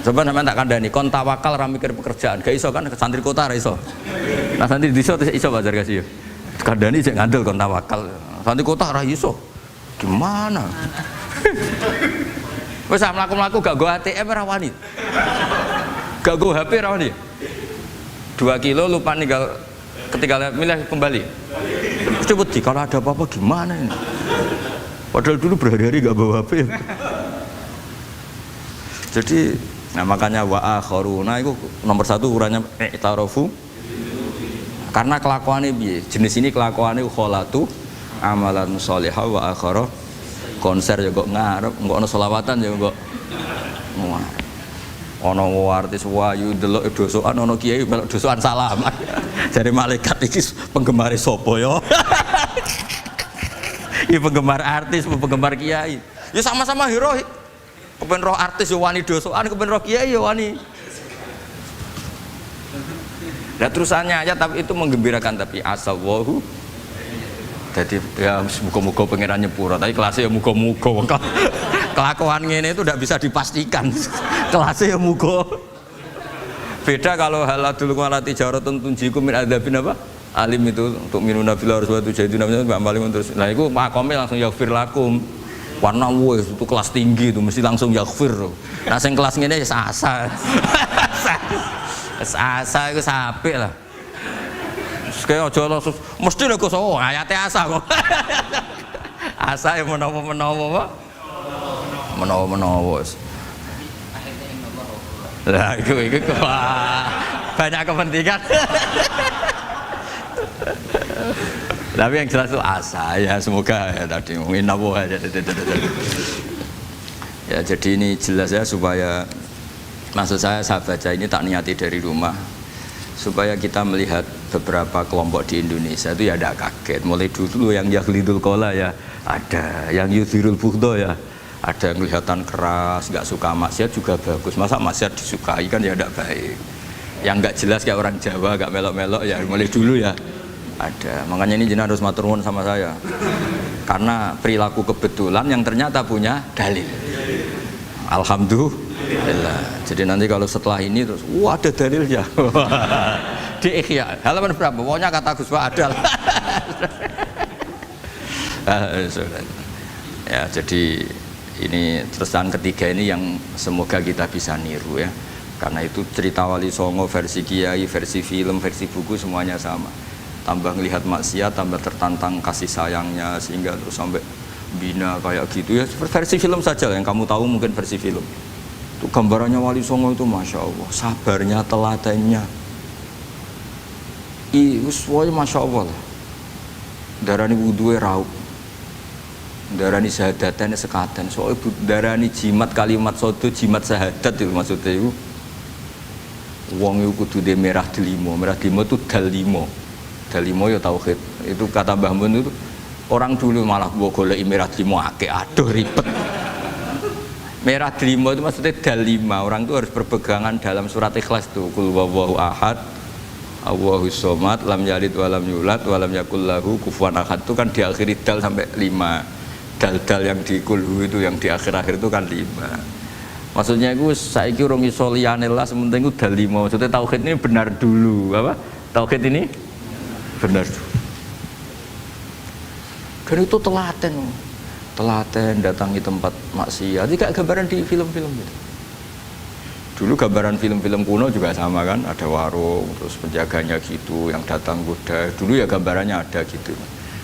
Coba sampean tak kandhani kon tawakal ra mikir pekerjaan, gak iso kan santri kota ra iso. Nah santri desa iso Pak Zarkasi ya. Kandhani cek ngandel kon tawakal. Santri kota ra iso. Gimana? Wis mlaku-mlaku gak go ATM ora wani. Gak go HP ora wani. 2 kilo lupa ninggal ketika milih kembali. Cepet sih kalau ada apa-apa gimana ini? Padahal dulu berhari-hari gak bawa HP. Jadi nah makanya wa akharuna itu nomor 1 ukurannya i'tarofu. Karena kelakuannya piye? Jenis ini kelakuannya kholatu amalan sholihah wa akhara konser ya kok ngarep, engko ana selawatan ya kok ngarep. Ana artis wayu delok dosokan, ana kiai melok dosokan salaman. Jare malaikat iki penggemar sapa ya? Ya penggemar artis, penggemar kiai. Ya sama-sama hero. Kepen roh artis ya wani dosokan, kepen roh kiai ya wani. Nah terusannya aja tapi itu menggembirakan tapi asallahu. Jadi ya muga-muga pangeran nyepuro, tapi kelasnya ya muga-muga. Kelakuan ngene itu tidak bisa dipastikan. Kelasnya ya muga. Beda kalau haladul walati jaratun tunjikum min adzabin apa? Alim itu untuk minuna fil arus watu jadi namanya alim terus. Nah itu makome langsung yaghfir lakum. Warna wes itu kelas tinggi itu mesti langsung yaghfir. Nah sing kelas ngene ya asa. Asa itu sampai lah. Kayak aja langsung mesti lho kok ayate asa kok. Asa yang menawa-menawa. Menawa-menawa. Lah itu banyak kepentingan. Tapi yang jelas itu asa ya semoga ya tadi menawa aja. Ya jadi ini jelas ya supaya maksud saya baca ini tak niati dari rumah supaya kita melihat beberapa kelompok di Indonesia itu ya tidak kaget. Mulai dulu yang yakhlidul qola ya ada, yang yudhirul bughdo ya ada, yang kelihatan keras, nggak suka maksiat juga bagus. Masa maksiat disukai kan ya tidak baik. Yang nggak jelas kayak orang Jawa, nggak melok-melok ya mulai dulu ya ada. Makanya ini jenengan harus matur nuwun sama saya. Karena perilaku kebetulan yang ternyata punya dalil. Alhamdulillah. Jadi nanti kalau setelah ini terus, wah ada dalilnya. Di Ikhya, halaman berapa? Pokoknya kata Gus Pak ada. Ya jadi ini terusan ketiga ini yang semoga kita bisa niru ya. Karena itu cerita Wali Songo versi kiai, versi film, versi buku semuanya sama. Tambah ngelihat maksiat, tambah tertantang kasih sayangnya sehingga terus sampai bina kayak gitu ya. Versi film saja yang kamu tahu mungkin versi film. Itu gambarannya Wali Songo itu masya Allah, sabarnya, telatennya. Semuanya masya Allah lah. Darani wuduwe raup, darani syahadatane sekaten. Soalnya darani jimat kalimat sodo, jimat syahadat itu maksudnya itu. Wong itu kudu de merah delimo itu dalimo. Dalimo ya tauhid. Itu kata Mbah Mun itu orang dulu malah bawa golek merah delimo akeh, aduh ribet. Merah delimo itu maksudnya dalima. Orang itu harus berpegangan dalam surat Ikhlas itu. Qul huwallahu ahad, Allahus somad, lam yalid walam yulad walam yakul lahu kufuwan ahad. Itu kan diakhiri dal sampai 5. Dal-dal yang di kulhu itu yang di akhir-akhir itu kan 5. Maksudnya itu saiki urung iso liyane lah, sementing itu dal 5. Maksudnya tauhid ini benar dulu, apa? Tauhid ini benar dulu. Dan itu telaten datangi tempat maksiat. Jadi kayak gambaran di film-film gitu. Dulu gambaran film-film kuno juga sama kan, ada warung, terus penjaganya gitu, yang datang kuda. Dulu ya gambarannya ada gitu.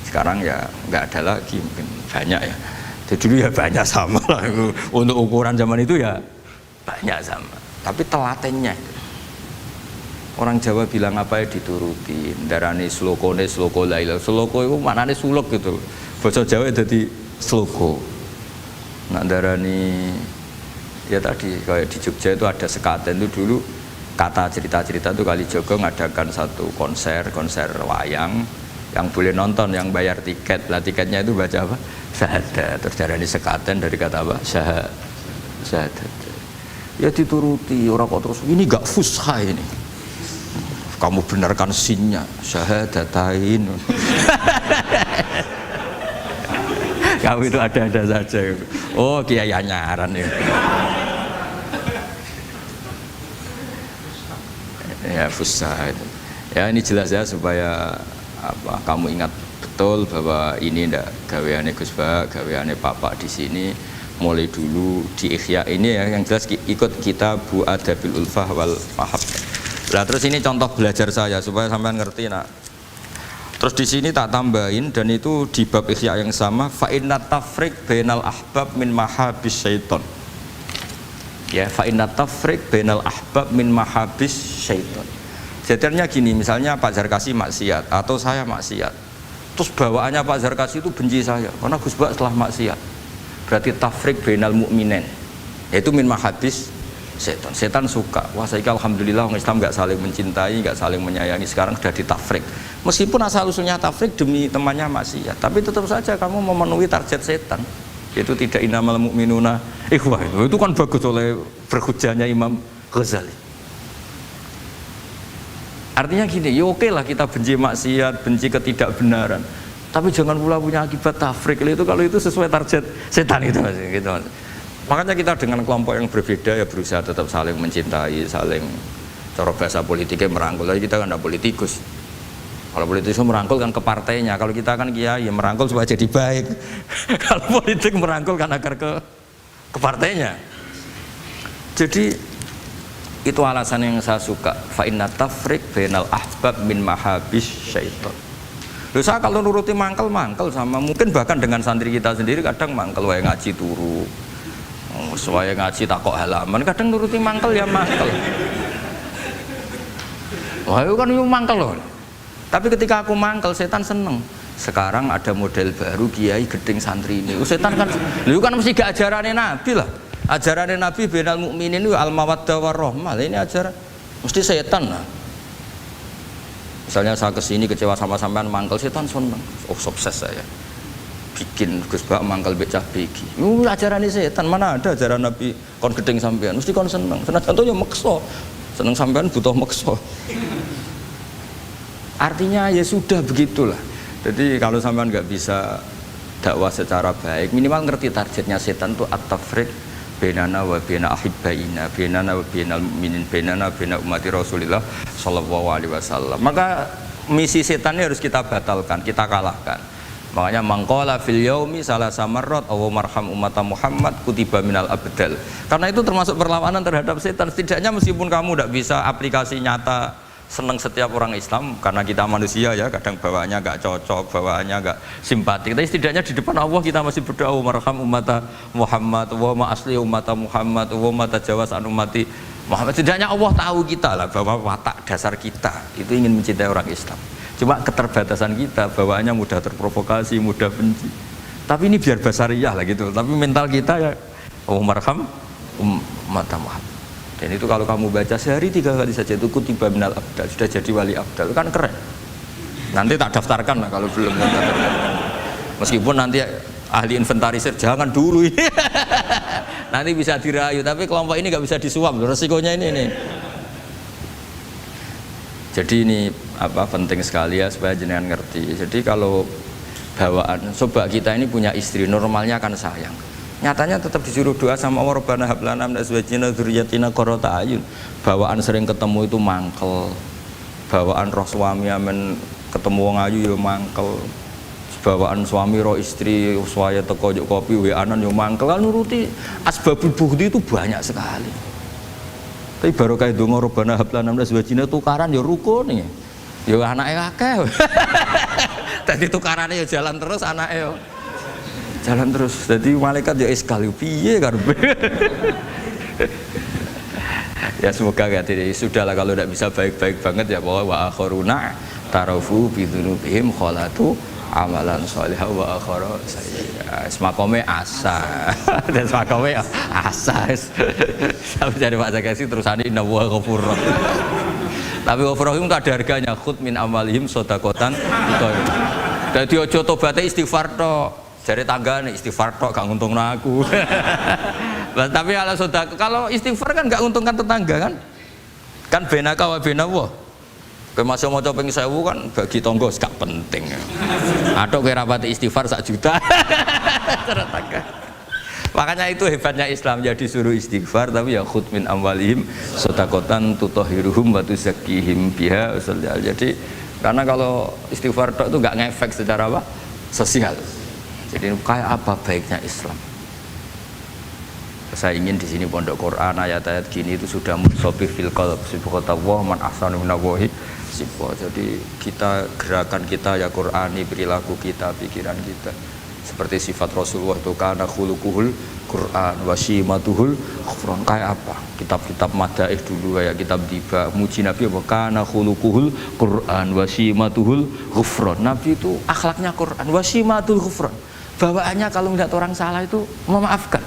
Sekarang ya nggak ada lagi, mungkin banyak ya. Jadi dulu ya banyak sama lah. Untuk ukuran zaman itu ya banyak sama. Tapi telatennya orang Jawa bilang apa ya dituruti. Darani slokone sloko laila. Sloko itu maknanya suluk gitu. Bahasa Jawa jadi sloko. Nah darani ya tadi kayak di Jogja itu ada sekaten itu dulu kata cerita-cerita itu Kalijogo ngadakan satu konser wayang yang boleh nonton yang bayar tiket. Lah tiketnya itu baca apa? Syahadat. Terus darani sekaten dari kata apa? Syahadat. Ya dituruti orang kok terus ini gak fusha ini. Kamu benarkan sinnya syahadatain. Kamu itu ada-ada saja. Oh kiai nyaran ya. Ya fusha itu. Ya ini jelas ya supaya apa kamu ingat betul bahwa ini ndak gaweane Gus Ba, gaweane Bapak di sini. Mulai dulu di Ikhya ini ya yang jelas ikut Kitabu Adabil Ulfah wal Mahabbah. Nah terus ini contoh belajar saya supaya sampean ngerti nak. Terus di sini tak tambahin dan itu di bab Ikhya yang sama fa inna tafriq bainal ahbab min mahabis syaiton. Ya fa inna tafriq bainal ahbab min mahabis syaiton. Jadinya gini, misalnya Pak Zarkasi maksiat atau saya maksiat. Terus bawaannya Pak Zarkasi itu benci saya karena Gus Bak setelah maksiat. Berarti tafrik bainal mukminin, yaitu min mahabis setan. Setan suka, wah saya alhamdulillah orang Islam nggak saling mencintai, nggak saling menyayangi. Sekarang sudah ditafrik. Meskipun asal usulnya tafrik demi temannya maksiat, tapi tetap saja kamu memenuhi target setan, yaitu tidak innamal mu'minuna ikhwah. Itu kan bagus oleh berhujahnya Imam Ghazali. Artinya gini, ya oke lah kita benci maksiat, benci ketidakbenaran. Tapi jangan pula punya akibat tafrik itu kalau itu sesuai target setan itu mas, gitu mas. Makanya kita dengan kelompok yang berbeda ya berusaha tetap saling mencintai, saling cara bahasa politiknya merangkul. Tapi kita kan tidak politikus. Kalau politikus merangkul kan ke partainya, kalau kita kan kiai ya merangkul supaya jadi baik. Kalau politik merangkul kan agar ke partainya. Jadi itu alasan yang saya suka. Fa inna tafrik bainal ahbab min mahabis syaiton. Loh, saya kalau nuruti mangkel sama mungkin bahkan dengan santri kita sendiri kadang mangkel wae ngaji turu. Wae ngaji takok halaman kadang nuruti mangkel ya mangkel. Wah, itu kan yo mangkel loh. Tapi ketika aku mangkel setan seneng. Sekarang ada model baru kiai gedeng santri ini. Setan kan lho kan mesti gak ajarane Nabi lah. Ajarane Nabi bainal mukminin itu al mawaddah warahmah. Ini ajaran mesti setan lah. Misalnya saya kesini kecewa sama sampean mangkel setan seneng. Oh sukses saya. Bikin Gus Bak mangkel becah begi. Ajaran setan mana ada ajaran Nabi kon gedeng sampean mesti kon seneng. Senajan to ya meksa. Seneng sampean butuh meksa. Artinya ya sudah begitulah. Jadi kalau sampean nggak bisa dakwah secara baik, minimal ngerti targetnya setan itu at-tafriq bainana wa baina ahibbaina, bainana wa bainal mu'minin, bainana baina ummati Rasulillah sallallahu alaihi wasallam. Maka misi setan ini harus kita batalkan, kita kalahkan. Makanya mangqala fil yaumi salasa marrat aw marham ummata Muhammad kutiba minal abdal. Karena itu termasuk perlawanan terhadap setan. Setidaknya meskipun kamu tidak bisa aplikasi nyata senang setiap orang Islam karena kita manusia ya kadang bawaannya nggak cocok, bawaannya nggak simpatik, tapi setidaknya di depan Allah kita masih berdoa marham ummata Muhammad wa ma asli ummata Muhammad wa ma tajawaz an ummati Muhammad. Setidaknya Allah tahu kita lah bahwa watak dasar kita itu ingin mencintai orang Islam. Cuma keterbatasan kita bawaannya mudah terprovokasi, mudah benci. Tapi ini biar basariyah lah gitu. Tapi mental kita ya marham ummata Muhammad. Dan itu kalau kamu baca sehari 3 kali saja itu kutiba minal abdal, sudah jadi wali abdal, kan keren. Nanti tak daftarkan lah kalau belum. Meskipun nanti ahli inventarisir jangan dulu ini. Nanti bisa dirayu, tapi kelompok ini nggak bisa disuap, resikonya ini nih. Jadi ini apa penting sekali ya supaya jenengan ngerti. Jadi kalau bawaan, coba kita ini punya istri, normalnya kan sayang. Nyatanya tetap disuruh doa sama Allah Rabbana hab lana min azwajina dzurriyyatina qurrata a'yun. Bawaan sering ketemu itu mangkel. Bawaan roh suami amen ketemu wong ayu ya mangkel. Bawaan suami roh istri suaya teko njuk kopi weanan ya mangkel. Kan nuruti asbabul bughdi itu banyak sekali. Tapi baru kayak donga Rabbana hab lana min azwajina tukaran ya rukun ya. Ya anake akeh. Dadi tukarane ya jalan terus anake ya. Jalan terus, jadi malaikat ya iskal piye karepe. Ya semoga sudahlah kalau tidak bisa baik-baik banget ya bahwa wa akharuna tarafu bidunubihim kholatu amalan sholihah wa akhara sayyi'ah. Semakome asa. Dan semakome asa. Sampai jadi Pak Zakasi terusane inna wa ghafurur. Tapi ghafurur itu ada harganya, khud min amalihim shadaqatan gitu. Dadi aja tobaté istighfar tok. Jare tanggane istighfar tok gak nguntungno aku. Tapi kalau sedekah, kalau istighfar kan gak nguntungkan tetangga kan? Kan benaka wa benallah. Kowe masih maca ping 1000 kan bagi tangga gak penting. Atok kowe rapati istighfar 1 juta. Tetangga. Makanya itu hebatnya Islam, jadi suruh istighfar tapi ya khud min amwalihim shadaqatan tutahhiruhum wa tuzakkihim biha. Jadi karena kalau istighfar tok itu gak ngefek secara apa? Sosial. Jadi kayak apa baiknya Islam? Saya ingin di sini pondok Quran ayat-ayat gini itu sudah musobih fil qalb subhanallah man ahsanu minallahi sifat. Jadi kita gerakan kita ya Qurani, perilaku kita, pikiran kita seperti sifat Rasulullah itu kana khuluquhul Quran wasimatuhul Quran. Kayak apa? Kitab-kitab madaih dulu kayak kitab Diba muji Nabi apa kana khuluquhul Quran wasimatuhul ghufran. Nabi itu akhlaknya Quran wasimatul ghufran. Bawaannya kalau melihat orang salah itu memaafkan.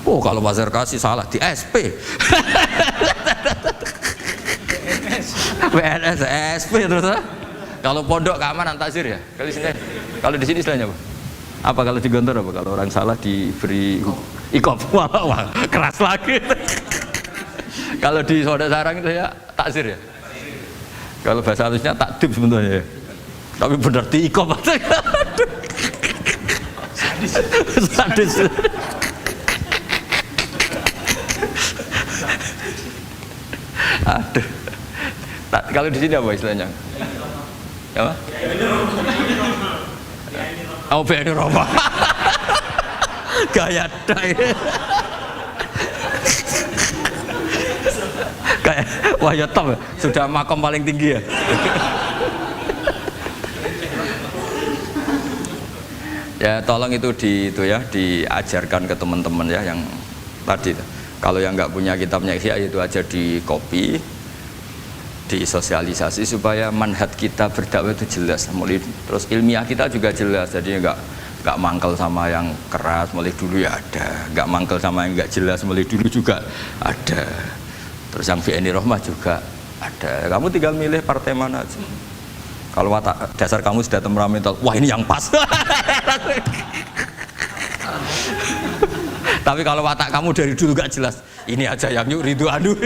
Oh kalau Pak Zarkasi salah di SP. PNS SP terus. Kalau pondok keamanan takzir ya. Kalau di sini istilahnya apa? Apa kalau di Gontor apa? Kalau orang salah diberi ikop. Wah, keras lagi. Kalau di Soda Sarang itu ya takzir ya. Kalau bahasa halusnya takdib sebenarnya ya. Tapi benar diikop. Sadis. Aduh. Kalau di sini apa istilahnya? Apa? Oh, BNI Roma. Gaya dai. Kayak wah ya top, sudah makom paling tinggi ya. Ya tolong itu diajarkan ke teman-teman ya yang tadi. Kalau yang nggak punya kitabnya Ihya itu aja di copy, disosialisasi supaya manhaj kita berdakwah itu jelas. Terus ilmiah kita juga jelas, jadi nggak mangkel sama yang keras mulai dulu ya ada, nggak mangkel sama yang nggak jelas mulai dulu juga ada. Terus yang BNI Rahmah juga ada. Kamu tinggal milih partai mana aja. Kalau watak dasar kamu sudah temperamental, wah ini yang pas. Tapi kalau watak kamu dari dulu gak jelas, ini aja yang yuk Ridwanu.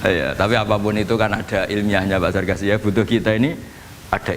Ya, tapi apapun itu kan ada ilmiahnya Pak Zarkasi ya. Butuh kita ini ada